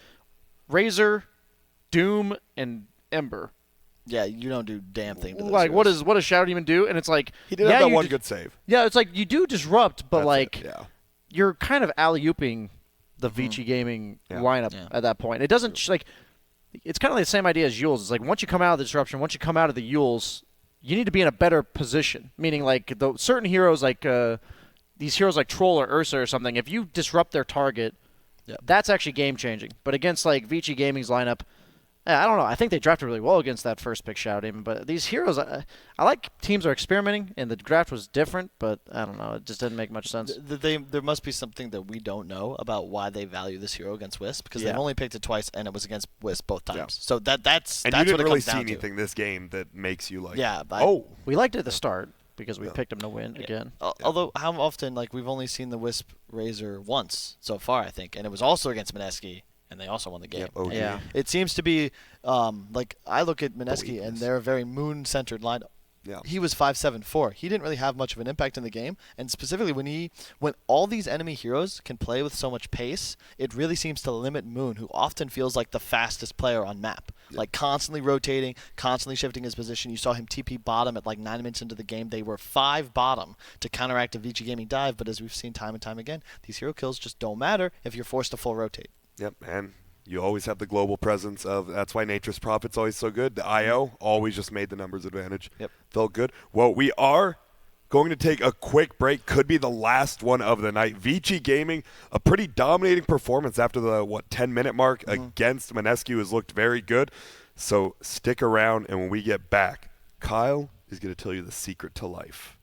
S2: Razor, Doom, and Ember.
S1: Yeah, you don't do damn thing to those
S2: Like
S1: heroes.
S2: what does Shadow Demon do? And it's like
S3: he did have that
S2: you
S3: one
S2: d-
S3: good save.
S6: Yeah, it's like you do disrupt, but
S3: That's
S6: like
S3: it, yeah.
S6: you're kind of alley-ooping the Vici Gaming
S3: Yeah.
S6: lineup
S1: Yeah.
S6: at that point. It doesn't it's kind of like the same idea as Yules. It's like once you come out of the disruption, once you come out of the Yules, you need to be in a better position. Meaning like the certain heroes like these heroes like Troll or Ursa or something, if you disrupt their target,
S1: Yep.
S6: that's actually game changing. But against like Vici Gaming's lineup, Yeah, I don't know. I think they drafted really well against that first pick Shadow Demon, but these heroes, I like teams are experimenting, and the draft was different, but I don't know. It just didn't make much sense.
S1: There must be something that we don't know about why they value this hero against Wisp, because
S6: Yeah.
S1: they've only picked it twice, and it was against Wisp both times.
S3: Yeah.
S1: So that's
S3: And
S1: that's
S3: you didn't
S1: what it
S3: really
S1: comes
S3: see
S1: down to.
S3: anything this game that makes you like,
S1: Yeah,
S3: oh.
S6: We liked it at the start because we picked him to win again.
S1: Although, how often, like, we've only seen the Wisp Razor once so far, I think, and it was also against Mineski, and they also won the game.
S3: Yep, OG.
S6: Yeah.
S1: It seems to be, like, I look at Mineski, and
S3: yes.
S1: they're a very moon-centered lineup.
S3: Yeah.
S1: He was 5-7-4. He didn't really have much of an impact in the game, and specifically when all these enemy heroes can play with so much pace, it really seems to limit Moon, who often feels like the fastest player on map, like constantly rotating, constantly shifting his position. You saw him TP bottom at like 9 minutes into the game. They were 5 bottom to counteract a Vici Gaming dive, but as we've seen time and time again, these hero kills just don't matter if you're forced to full rotate.
S3: Yep, and you always have the global presence of. That's why Nature's Prophet's always so good. The IO always just made the numbers advantage.
S1: Yep.
S3: Felt good. Well, we are going to take a quick break. Could be the last one of the night. Vici Gaming, a pretty dominating performance after the 10-minute mark against Mineski, has looked very good. So stick around, and when we get back, Kyle is going to tell you the secret to life.